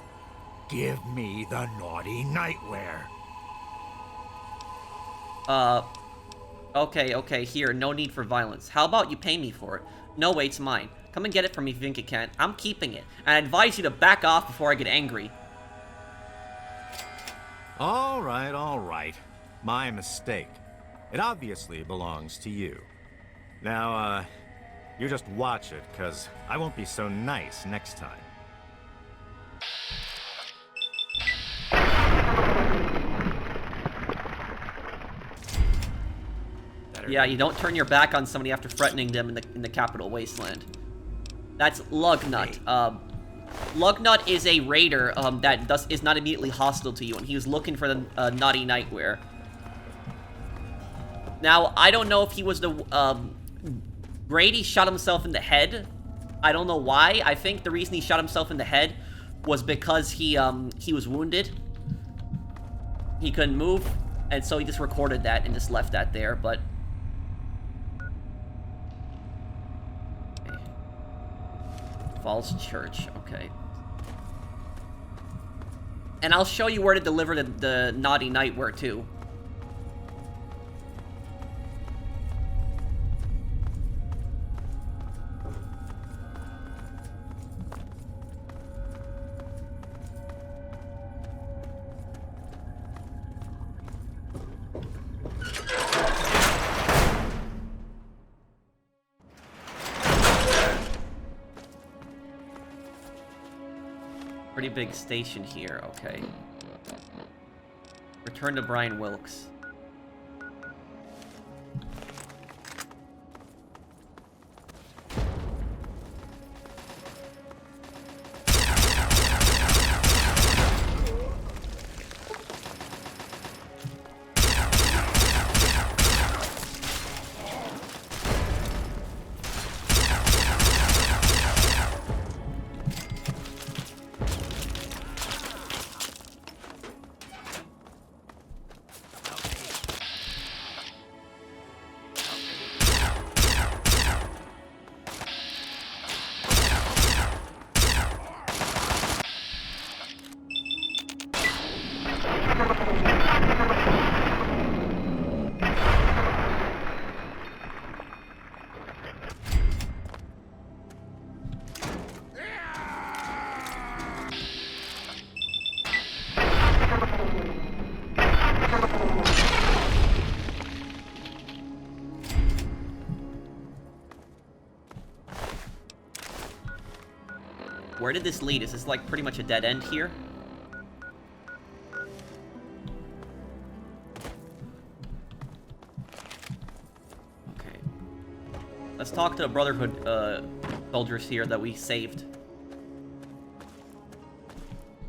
Give me the Naughty Nightwear. Okay, here, no need for violence. How about you pay me for it? No, wait, it's mine. Come and get it from me if you think you can. I'm keeping it, and I advise you to back off before I get angry. All right. My mistake. It obviously belongs to you. Now, you just watch it, because I won't be so nice next time. Yeah, you don't turn your back on somebody after threatening them in the capital wasteland. That's Lugnut. Lugnut is a raider that is not immediately hostile to you, and he was looking for the Naughty Nightwear. Now, I don't know if he was the Grady shot himself in the head. I don't know why. I think the reason he shot himself in the head was because he was wounded. He couldn't move, and so he just recorded that and just left that there, but... Okay. Falls Church, okay. And I'll show you where to deliver the Naughty Nightwear, too. Pretty big station here, okay. Return to Bryan Wilkes. where did this lead? Is this like pretty much a dead end here? Okay. Let's talk to the Brotherhood soldiers here that we saved.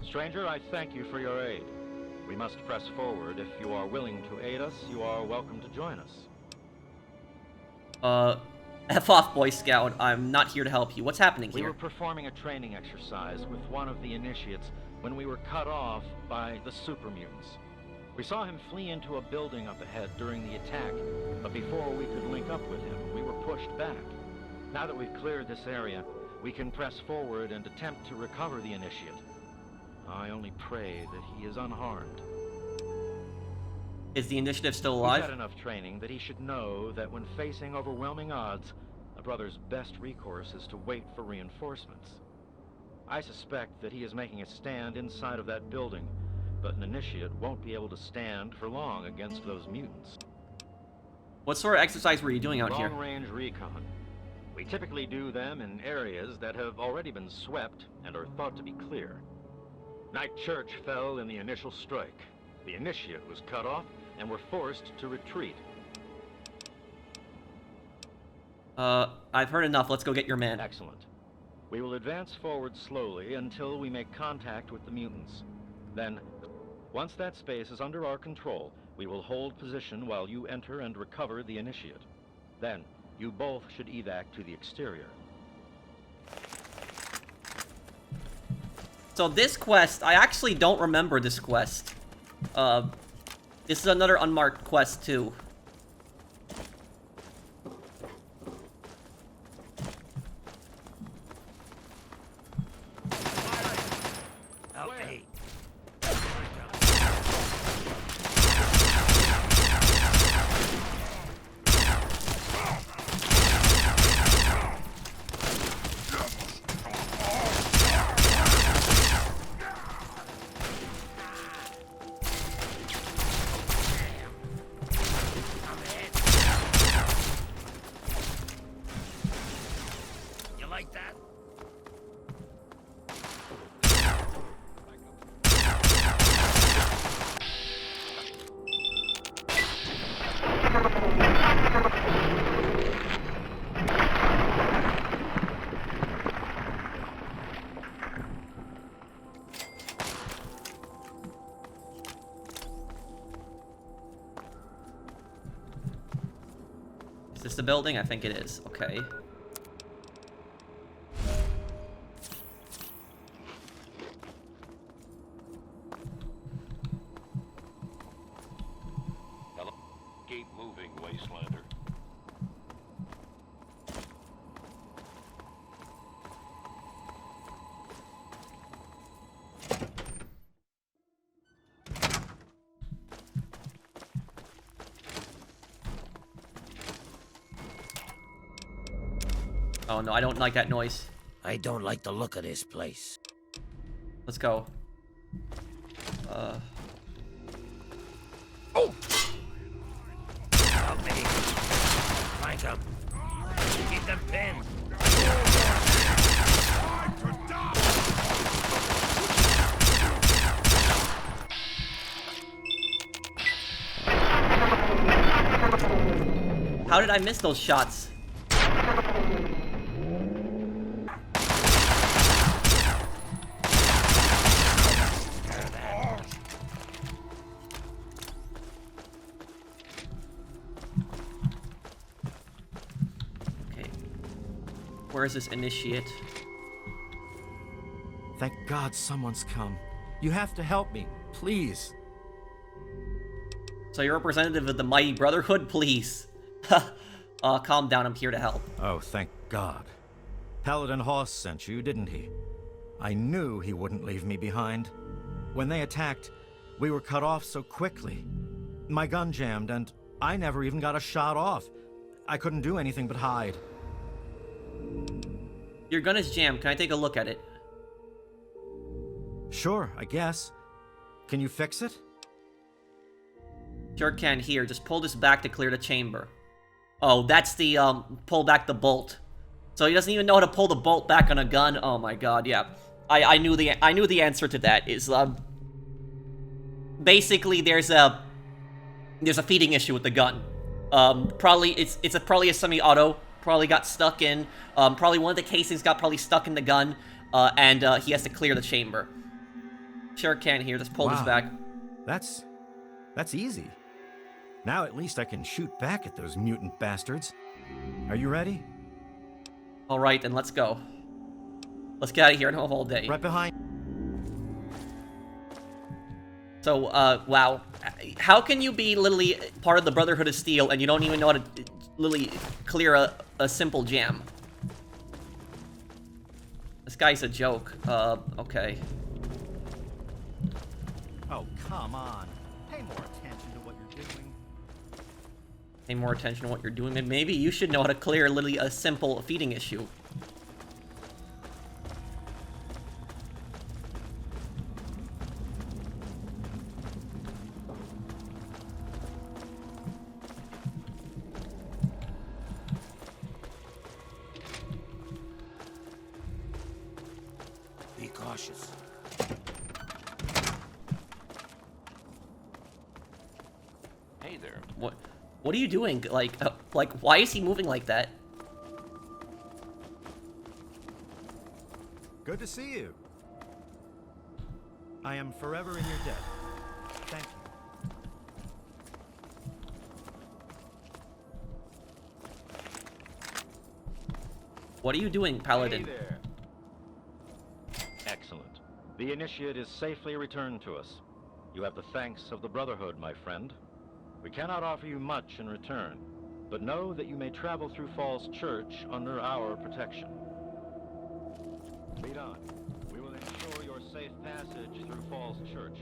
Stranger, I thank you for your aid. We must press forward. If you are willing to aid us, you are welcome to join us. F off, Boy Scout. I'm not here to help you. What's happening We here? were performing a training exercise with one of the initiates when we were cut off by the super mutants. We saw him flee into a building up ahead during the attack, but before we could link up with him, we were pushed back. Now that we've cleared this area, we can press forward and attempt to recover the initiate. I only pray that he is unharmed. Is the initiative still We've alive? had enough training that he should know that when facing overwhelming odds, a brother's best recourse is to wait for reinforcements. I suspect that he is making a stand inside of that building, but an initiate won't be able to stand for long against those mutants. What sort of exercise were you doing out here? Long-range recon. We typically do them in areas that have already been swept and are thought to be clear. Knight Church fell in the initial strike. The initiate was cut off and were forced to retreat. I've heard enough. Let's go get your man. Excellent. We will advance forward slowly until we make contact with the mutants. Then, once that space is under our control, we will hold position while you enter and recover the initiate. Then, you both should evac to the exterior. So this quest, I actually don't remember this quest. This is another unmarked quest too. Is this the building? I think it is. Okay. Hello. Keep moving, Wastelander. Oh no, I don't like that noise. I don't like the look of this place. Let's go. Oh! Help me! Find them! Keep them pinned! How did I miss those shots? Where is this initiate? Thank God someone's come. You have to help me, please. So you're a representative of the mighty Brotherhood? Please. Calm down, I'm here to help. Oh, thank God. Paladin Hoss sent you, didn't he? I knew he wouldn't leave me behind. When they attacked, we were cut off so quickly. My gun jammed, and I never even got a shot off. I couldn't do anything but hide. Your gun is jammed. Can I take a look at it? Sure, I guess. Can you fix it? Sure can. Here, just pull this back to clear the chamber. Oh, that's the, pull back the bolt. So he doesn't even know how to pull the bolt back on a gun? Oh my god, yeah. I knew the answer to that is basically there's a feeding issue with the gun. Probably it's probably a semi-auto. Probably got stuck in. Probably one of the casings got probably stuck in the gun, and he has to clear the chamber. Sure can here. Just pull this back. That's easy. Now at least I can shoot back at those mutant bastards. Are you ready? All right, then let's go. Let's get out of here and have all day. Right behind. So, wow. How can you be literally part of the Brotherhood of Steel and you don't even know how to literally clear a simple jam? This guy's a joke. Okay. Oh, come on. Pay more attention to what you're doing. Pay more attention to what you're doing, and maybe you should know how to clear literally a simple feeding issue. Be cautious. Hey there. What are you doing? Like, why is he moving like that? Good to see you. I am forever in your debt. Thank you. What are you doing, Paladin? Hey there. Excellent. The initiate is safely returned to us. You have the thanks of the Brotherhood, my friend. We cannot offer you much in return, but know that you may travel through Falls Church under our protection. Lead on. We will ensure your safe passage through Falls Church.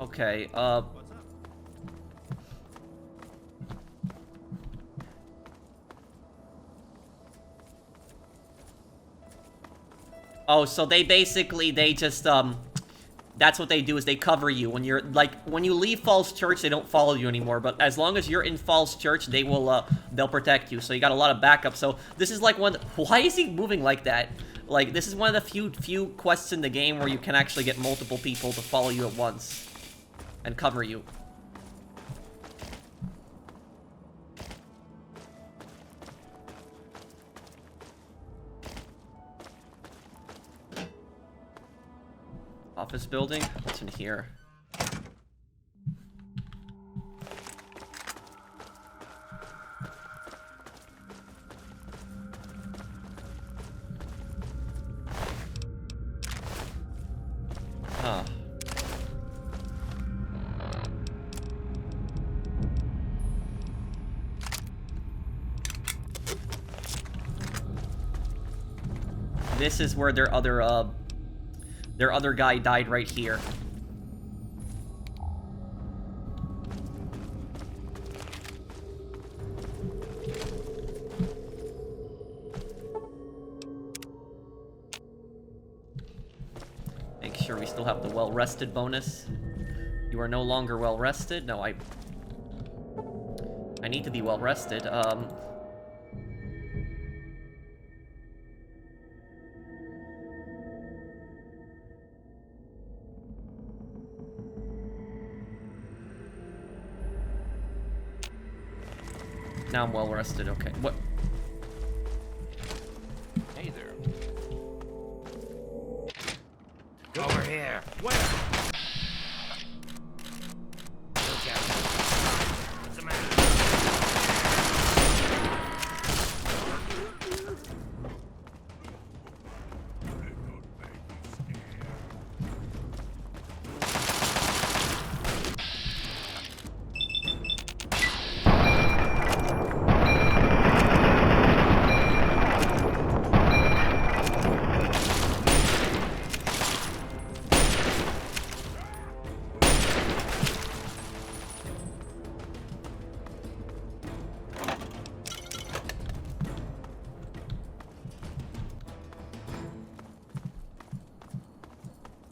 Okay, What's up? Oh, so they just, that's what they do, is they cover you. When you're, like, when you leave Falls Church, they don't follow you anymore. But as long as you're in Falls Church, they will, they'll protect you. So you got a lot of backup. So this is like why is he moving like that? Like, this is one of the few quests in the game where you can actually get multiple people to follow you at once and cover you. Office building? What's in here? Huh. This is where their other guy died right here. Make sure we still have the well-rested bonus. You are no longer well-rested. No, I need to be well-rested. Now I'm well rested. Okay. What? Hey there. Over here. Where? Look out. What's the matter?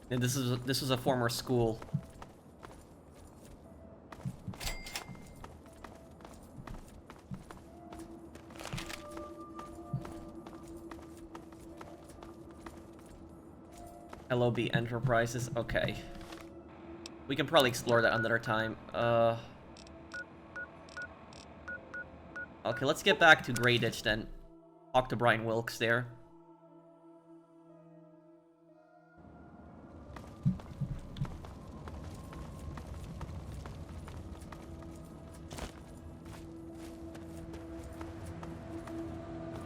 And this is a former school. LOB Enterprises. Okay. We can probably explore that another time. Okay, let's get back to Grayditch then. Talk to Bryan Wilkes there.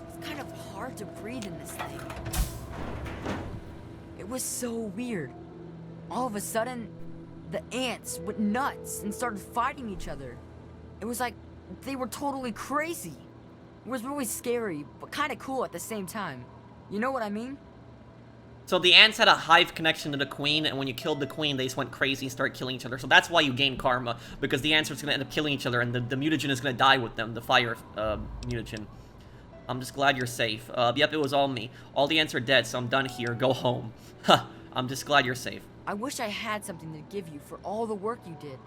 It's kind of hard to breathe in this thing. It was so weird. All of a sudden, the ants went nuts and started fighting each other. It was like they were totally crazy. It was really scary, but kind of cool at the same time. You know what I mean? So the ants had a hive connection to the queen, and when you killed the queen, they just went crazy and started killing each other. So that's why you gain karma, because the ants are just going to end up killing each other, and the mutagen is going to die with them, the fire mutagen. I'm just glad you're safe. Yep, it was all me. All the ants are dead, so I'm done here. Go home. Huh, I'm just glad you're safe. I wish I had something to give you for all the work you did,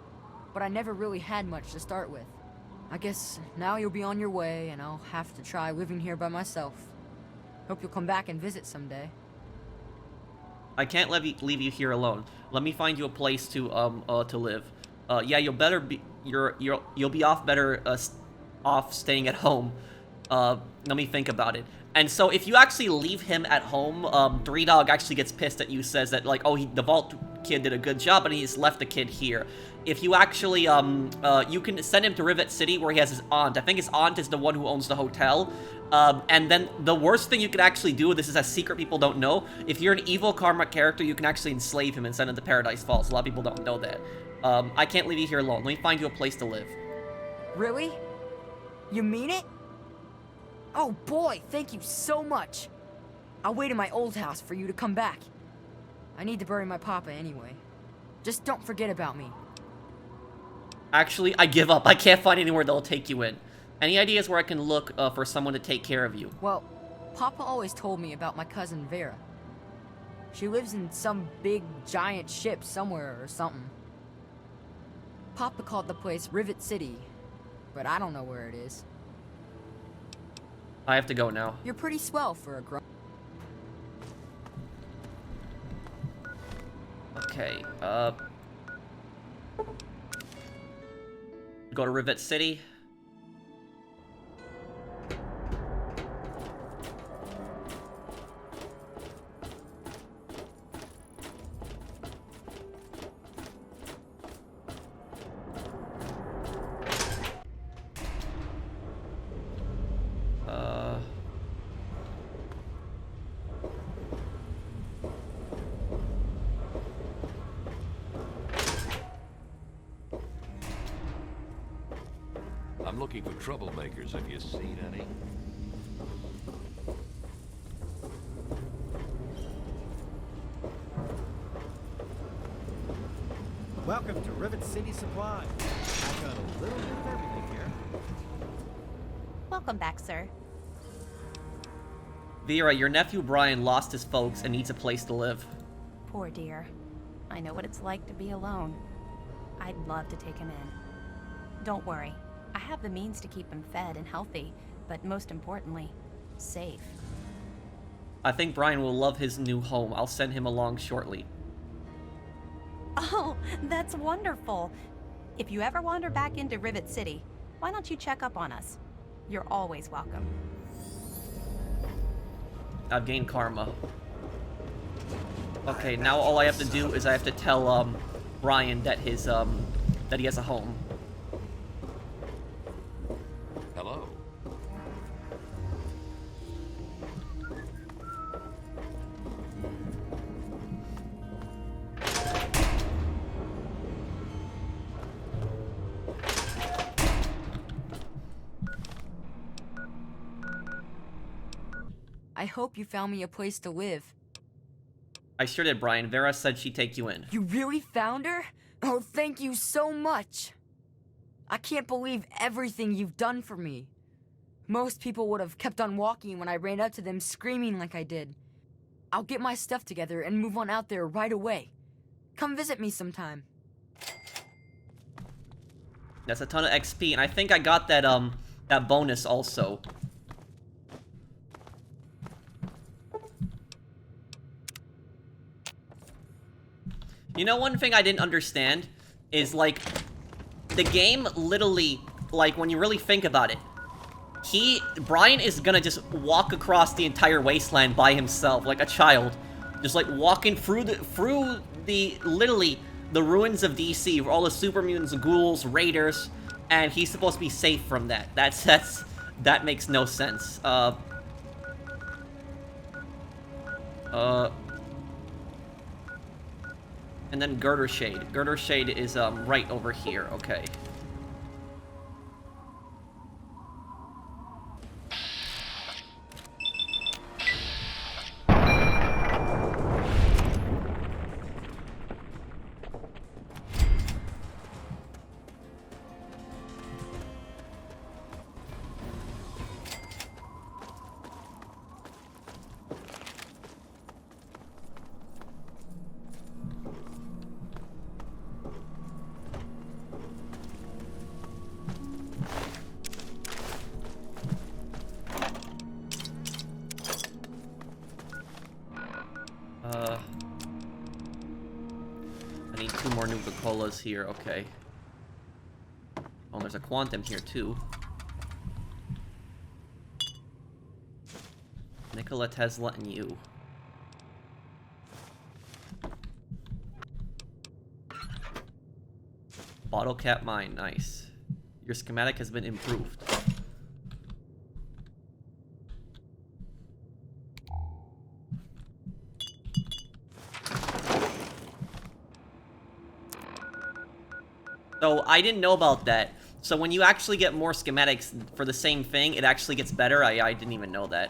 but I never really had much to start with. I guess now you'll be on your way, and I'll have to try living here by myself. Hope you'll come back and visit someday. I can't leave you here alone. Let me find you a place to live. Yeah, you'll be off better off staying at home. Let me think about it. And so if you actually leave him at home, Three Dog actually gets pissed at you, says that, like, oh, the Vault kid did a good job, and he's left the kid here. If you actually, you can send him to Rivet City, where he has his aunt. I think his aunt is the one who owns the hotel. And then the worst thing you could actually do, this is a secret people don't know, if you're an evil karma character, you can actually enslave him and send him to Paradise Falls. A lot of people don't know that. I can't leave you here alone. Let me find you a place to live. Really? You mean it? Oh boy, thank you so much. I'll wait in my old house for you to come back. I need to bury my papa anyway. Just don't forget about me. Actually, I give up. I can't find anywhere that'll take you in. Any ideas where I can look for someone to take care of you? Well, Papa always told me about my cousin Vera. She lives in some big, giant ship somewhere or something. Papa called the place Rivet City, but I don't know where it is. I have to go now. You're pretty swell for a grunt. Okay, go to Rivet City. I'm looking for troublemakers. Have you seen any? Welcome to Rivet City Supply. I've got a little bit of everything here. Welcome back, sir. Vera, your nephew Bryan lost his folks and needs a place to live. Poor dear. I know what it's like to be alone. I'd love to take him in. Don't worry. I have the means to keep him fed and healthy, but most importantly, safe. I think Bryan will love his new home. I'll send him along shortly. Oh, that's wonderful. If you ever wander back into Rivet City, why don't you check up on us? You're always welcome. I've gained karma. Okay, now all I have to do is I have to tell Bryan that his that he has a home. Hello. I hope you found me a place to live. I sure did, Bryan. Vera said she'd take you in. You really found her? Oh, thank you so much. I can't believe everything you've done for me. Most people would have kept on walking when I ran up to them screaming like I did. I'll get my stuff together and move on out there right away. Come visit me sometime. That's a ton of XP, and I think I got that that bonus also. You know, one thing I didn't understand is, like, the game literally, like, when you really think about it, Bryan is gonna just walk across the entire wasteland by himself, like a child. Just, like, walking through literally, the ruins of DC, where all the super mutants, ghouls, raiders, and he's supposed to be safe from that. That makes no sense. And then Girder Shade. Girder Shade is, right over here, okay. I need 2 more Nuka-Colas here, okay. Oh, there's a Quantum here, too. Nikola, Tesla, and you. Bottle cap mine, nice. Your schematic has been improved. So, I didn't know about that. So when you actually get more schematics for the same thing, it actually gets better? I didn't even know that.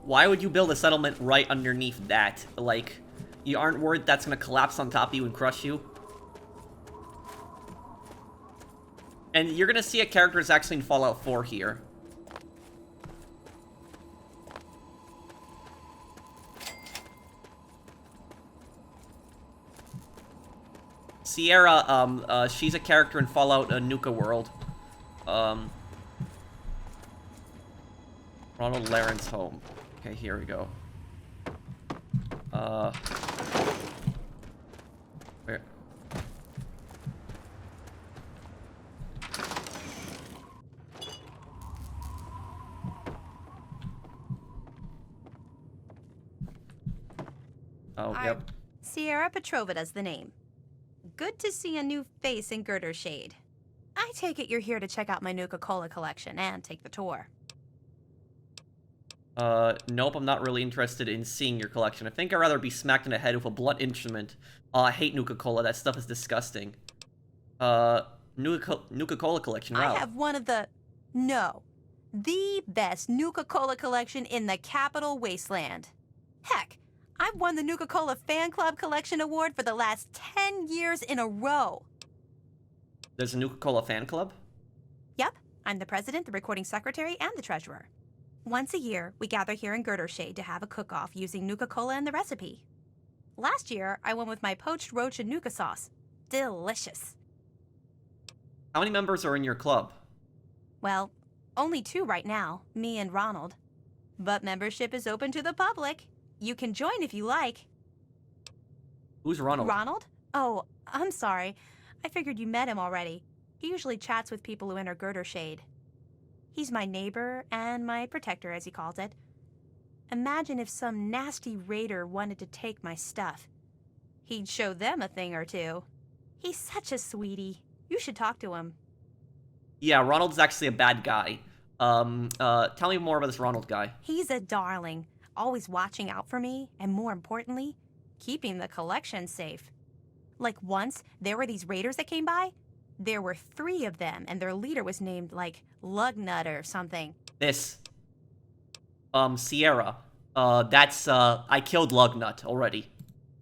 Why would you build a settlement right underneath that? Like, you aren't worried that's gonna collapse on top of you and crush you? And you're gonna see a character that's actually in Fallout 4 here. Sierra, she's a character in Fallout Nuka World. Ronald Laren's home. Okay, here we go. Where? Oh, yep. Sierra Petrovida's the name. Good to see a new face in Girder Shade. I take it you're here to check out my Nuka-Cola collection and take the tour. Nope, I'm not really interested in seeing your collection. I think I'd rather be smacked in the head with a blunt instrument. I hate Nuka-Cola. That stuff is disgusting. Nuka-Cola collection, wow. I have one of the best Nuka-Cola collection in the Capital Wasteland. Heck, I've won the Nuka-Cola Fan Club Collection Award for the last 10 years in a row. There's a Nuka-Cola fan club? Yep, I'm the president, the recording secretary, and the treasurer. Once a year, we gather here in Girder Shade to have a cook-off using Nuka-Cola and the recipe. Last year, I went with my poached roach and Nuka sauce. Delicious. How many members are in your club? Well, only 2 right now, me and Ronald. But membership is open to the public. You can join if you like. Who's Ronald? Ronald? Oh, I'm sorry. I figured you met him already. He usually chats with people who enter Girder Shade. He's my neighbor and my protector, as he calls it. Imagine if some nasty raider wanted to take my stuff. He'd show them a thing or two. He's such a sweetie. You should talk to him. Yeah, Ronald's actually a bad guy. Tell me more about this Ronald guy. He's a darling, always watching out for me, and more importantly, keeping the collection safe. Like once, there were these raiders that came by. There were 3 of them, and their leader was named, like, Lugnut or something. This. Sierra. I killed Lugnut already.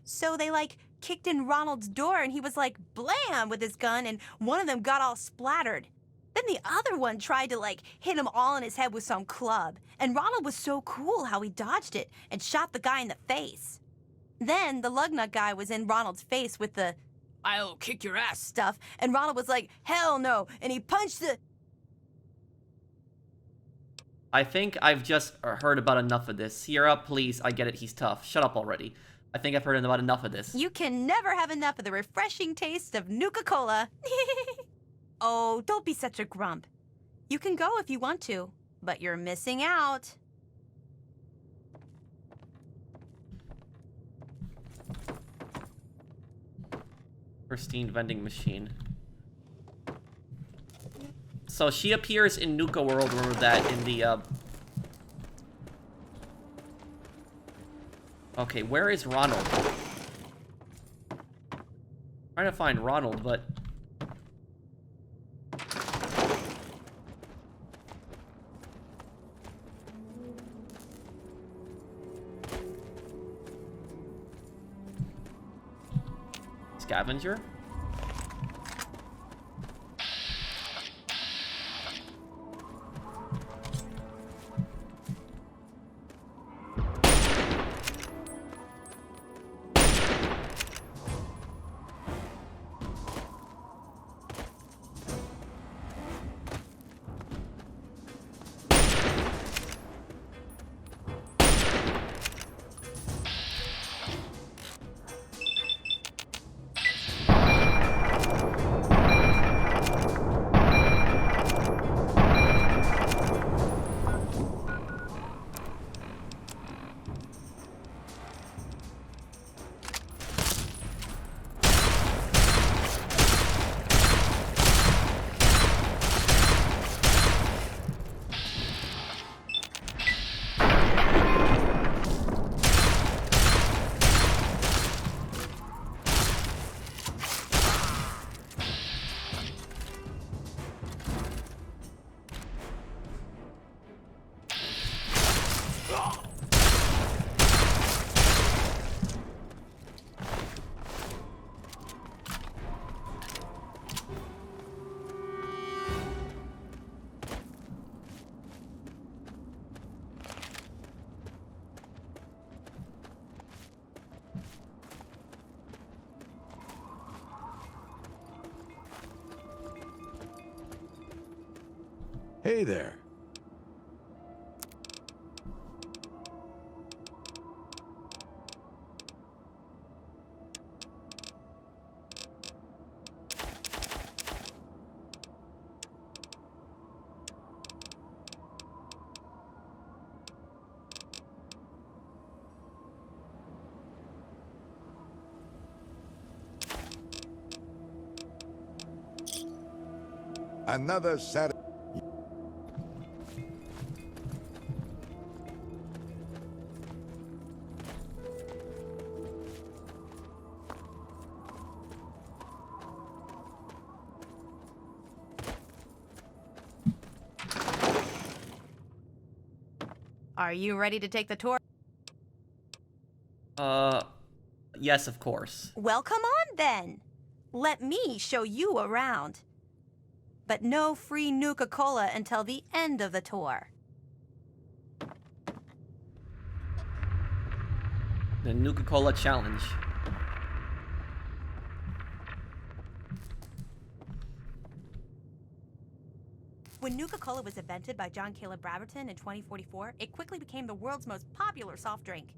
So they, like, kicked in Ronald's door and he was like, blam, with his gun, and one of them got all splattered. Then the other one tried to, like, hit him all in his head with some club. And Ronald was so cool how he dodged it and shot the guy in the face. Then the Lugnut guy was in Ronald's face with the "I'll kick your ass" stuff, and Ronald was like, hell no, and he punched the... I think I've just heard about enough of this. Sierra, please, I get it, he's tough. Shut up already. I think I've heard about enough of this. You can never have enough of the refreshing taste of Nuka-Cola. Oh, don't be such a grump. You can go if you want to, but you're missing out. Pristine vending machine. So she appears in Nuka World, remember that in the, Okay, where is Ronald? Trying to find Ronald, but... Scavenger? Hey there. Another Saturday. Are you ready to take the tour? Yes, of course. Well, come on then. Let me show you around. But no free Nuka-Cola until the end of the tour. The Nuka-Cola challenge. When Nuka-Cola was invented by John Caleb Braverton in 2044, it quickly became the world's most popular soft drink.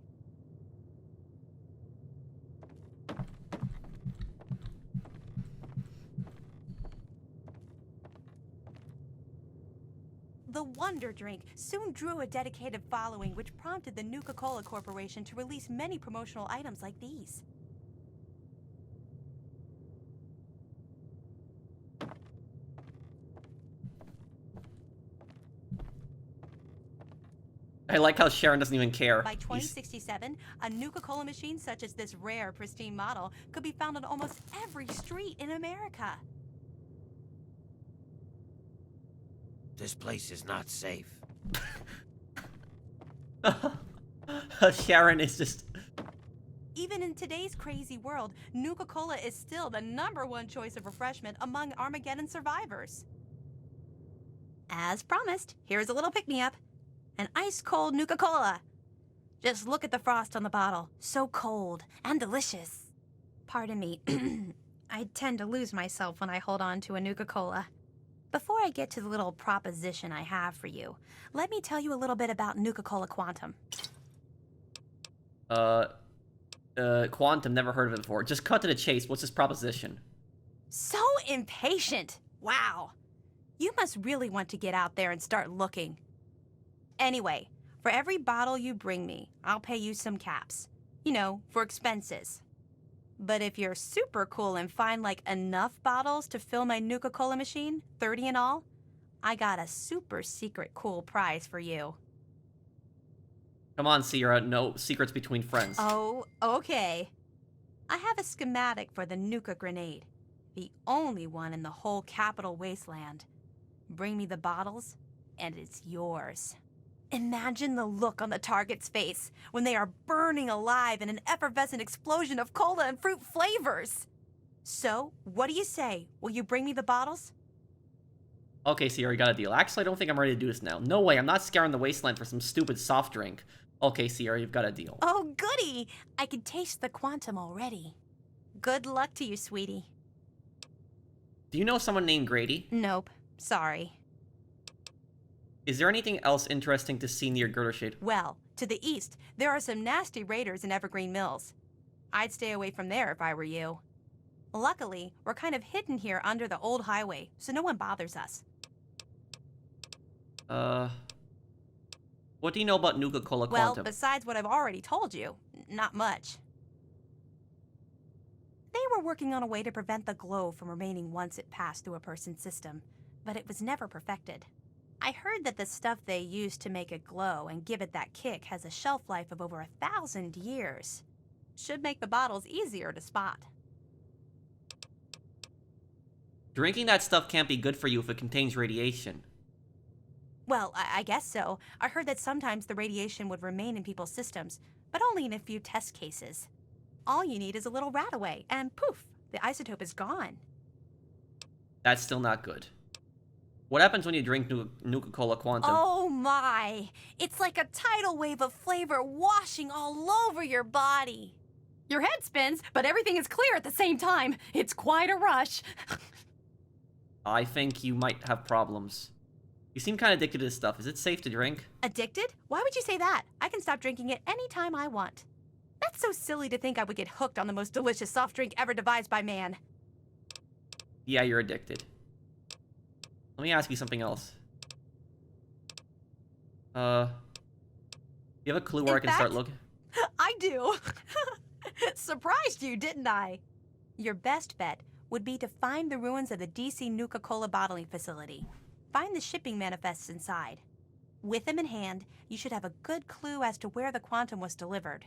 The Wonder Drink soon drew a dedicated following, which prompted the Nuka-Cola Corporation to release many promotional items like these. I like how Sharon doesn't even care. By 2067, a Nuka-Cola machine such as this rare, pristine model could be found on almost every street in America. This place is not safe. Sharon is just... Even in today's crazy world, Nuka-Cola is still the #1 choice of refreshment among Armageddon survivors. As promised, here's a little pick-me-up. An ice-cold Nuka-Cola. Just look at the frost on the bottle. So cold and delicious. Pardon me. I tend to lose myself when I hold on to a Nuka-Cola. Before I get to the little proposition I have for you, let me tell you a little bit about Nuka-Cola Quantum. Quantum, never heard of it before. Just cut to the chase. What's this proposition? So impatient. Wow. You must really want to get out there and start looking. Anyway, for every bottle you bring me, I'll pay you some caps. You know, for expenses. But if you're super cool and find like enough bottles to fill my Nuka-Cola machine, 30 in all, I got a super secret cool prize for you. Come on, Sierra. No secrets between friends. Oh, okay. I have a schematic for the Nuka grenade. The only one in the whole Capital Wasteland. Bring me the bottles, and it's yours. Imagine the look on the target's face when they are burning alive in an effervescent explosion of cola and fruit flavors. So, what do you say? Will you bring me the bottles? Okay, Sierra, you got a deal. Actually, I don't think I'm ready to do this now. No way, I'm not scouring the wasteland for some stupid soft drink. Okay, Sierra, you've got a deal. Oh, goody! I can taste the quantum already. Good luck to you, sweetie. Do you know someone named Grady? Nope. Sorry. Is there anything else interesting to see near Girdershade? Well, to the east, there are some nasty raiders in Evergreen Mills. I'd stay away from there if I were you. Luckily, we're kind of hidden here under the old highway, so no one bothers us. What do you know about Nuka-Cola Quantum? Well, besides what I've already told you, not much. They were working on a way to prevent the glow from remaining once it passed through a person's system, but it was never perfected. I heard that the stuff they use to make it glow and give it that kick has a shelf life of over 1,000 years. Should make the bottles easier to spot. Drinking that stuff can't be good for you if it contains radiation. Well, I guess so. I heard that sometimes the radiation would remain in people's systems, but only in a few test cases. All you need is a little rat away, and poof, the isotope is gone. That's still not good. What happens when you drink Nuka-Cola Quantum? Oh my! It's like a tidal wave of flavor washing all over your body. Your head spins, but everything is clear at the same time. It's quite a rush. I think you might have problems. You seem kind of addicted to this stuff. Is it safe to drink? Addicted? Why would you say that? I can stop drinking it anytime I want. That's so silly to think I would get hooked on the most delicious soft drink ever devised by man. Yeah, you're addicted. Let me ask you something else. You have a clue where I can start looking? I do. Surprised you, didn't I? Your best bet would be to find the ruins of the DC Nuka-Cola bottling facility. Find the shipping manifests inside. With them in hand, you should have a good clue as to where the quantum was delivered.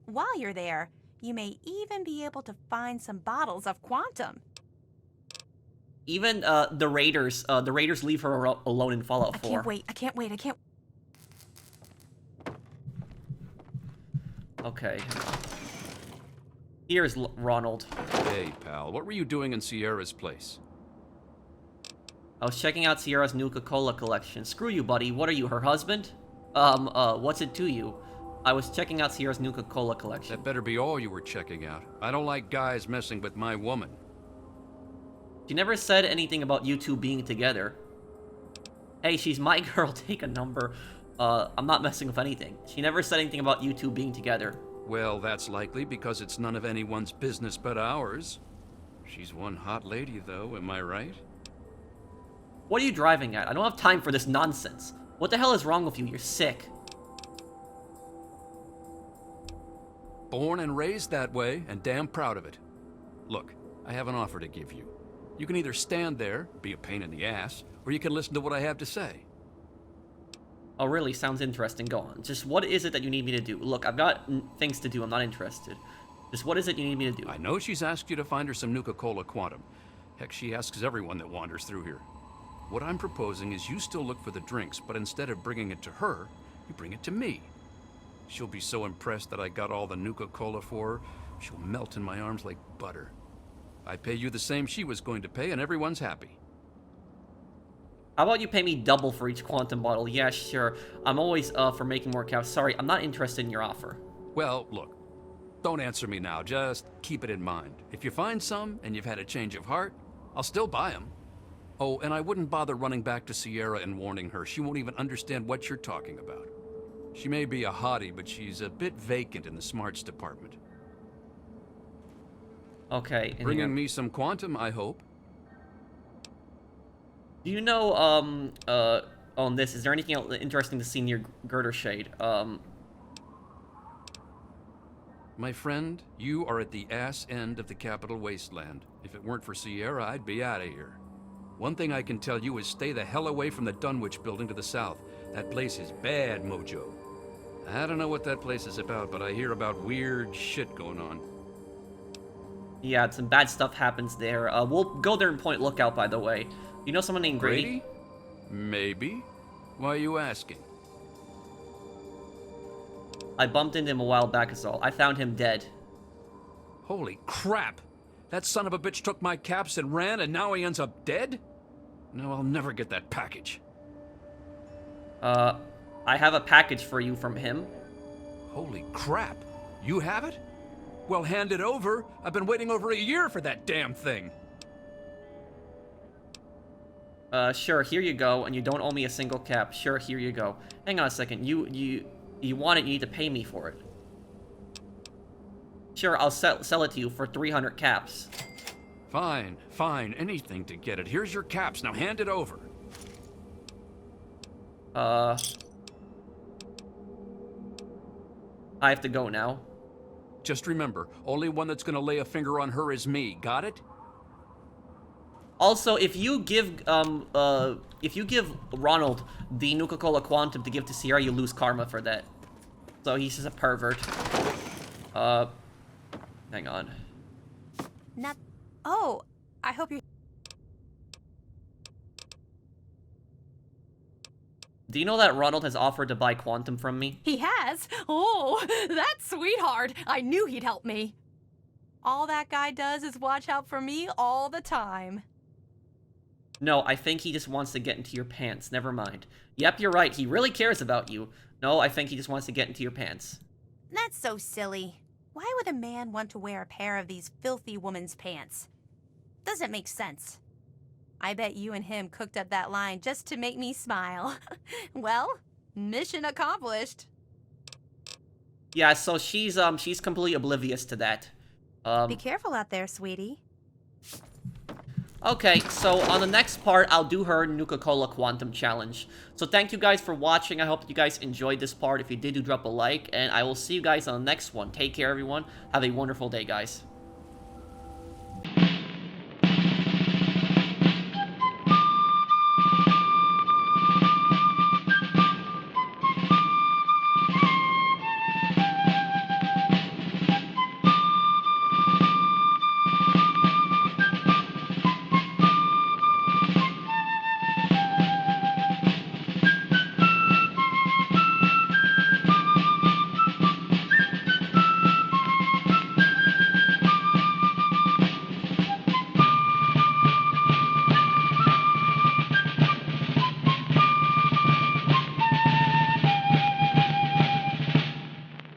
While you're there, you may even be able to find some bottles of quantum. Even the Raiders leave her alone in Fallout 4. I can't wait. Okay. Here's Ronald. Hey, pal, what were you doing in Sierra's place? I was checking out Sierra's Nuka-Cola collection. Screw you, buddy. What are you, her husband? What's it to you? I was checking out Sierra's Nuka-Cola collection. That better be all you were checking out. I don't like guys messing with my woman. She never said anything about you two being together. Hey, she's my girl. Take a number. I'm not messing with anything. She never said anything about you two being together. Well, that's likely because it's none of anyone's business but ours. She's one hot lady, though, am I right? What are you driving at? I don't have time for this nonsense. What the hell is wrong with you? You're sick. Born and raised that way, and damn proud of it. Look, I have an offer to give you. You can either stand there, be a pain in the ass, or you can listen to what I have to say. Oh, really? Sounds interesting. Go on. Just what is it that you need me to do? Look, I've got things to do. I'm not interested. Just what is it you need me to do? I know she's asked you to find her some Nuka-Cola Quantum. Heck, she asks everyone that wanders through here. What I'm proposing is you still look for the drinks, but instead of bringing it to her, you bring it to me. She'll be so impressed that I got all the Nuka-Cola for her, she'll melt in my arms like butter. I pay you the same she was going to pay, and everyone's happy. How about you pay me double for each quantum bottle? Yeah, sure. I'm always for making more caps. Sorry, I'm not interested in your offer. Well, look. Don't answer me now. Just keep it in mind. If you find some, and you've had a change of heart, I'll still buy them. Oh, and I wouldn't bother running back to Sierra and warning her. She won't even understand what you're talking about. She may be a hottie, but she's a bit vacant in the smarts department. Okay. Bringing me some quantum, I hope. Do you know, on this, is there anything else interesting to see near Girder Shade? My friend, you are at the ass end of the capital wasteland. If it weren't for Sierra, I'd be out of here. One thing I can tell you is stay the hell away from the Dunwich building to the south. That place is bad mojo. I don't know what that place is about, but I hear about weird shit going on. Yeah, some bad stuff happens there. We'll go there and point lookout, by the way. You know someone named Grady? Maybe. Why are you asking? I bumped into him a while back is all. I found him dead. Holy crap! That son of a bitch took my caps and ran, and now he ends up dead? No, I'll never get that package. I have a package for you from him. Holy crap! You have it? Well, hand it over. I've been waiting over a year for that damn thing. Sure, here you go, and you don't owe me a single cap. Sure, here you go. Hang on a second, you want it, you need to pay me for it. Sure, I'll sell it to you for 300 caps. Fine, anything to get it. Here's your caps, now hand it over. I have to go now. Just remember, only one that's gonna lay a finger on her is me, got it? Also, if you give Ronald the Nuka-Cola Quantum to give to Sierra, you lose karma for that. So he's just a pervert. Hang on. Oh, I hope you... Do you know that Ronald has offered to buy Quantum from me? He has? Oh, that sweetheart. I knew he'd help me. All that guy does is watch out for me all the time. No, I think he just wants to get into your pants. Never mind. Yep, you're right. He really cares about you. No, I think he just wants to get into your pants. That's so silly. Why would a man want to wear a pair of these filthy woman's pants? Doesn't make sense. I bet you and him cooked up that line just to make me smile. Well, mission accomplished. Yeah, so she's completely oblivious to that. Be careful out there, sweetie. Okay, so on the next part, I'll do her Nuka-Cola Quantum Challenge. So thank you guys for watching. I hope you guys enjoyed this part. If you did, do drop a like, and I will see you guys on the next one. Take care, everyone. Have a wonderful day, guys.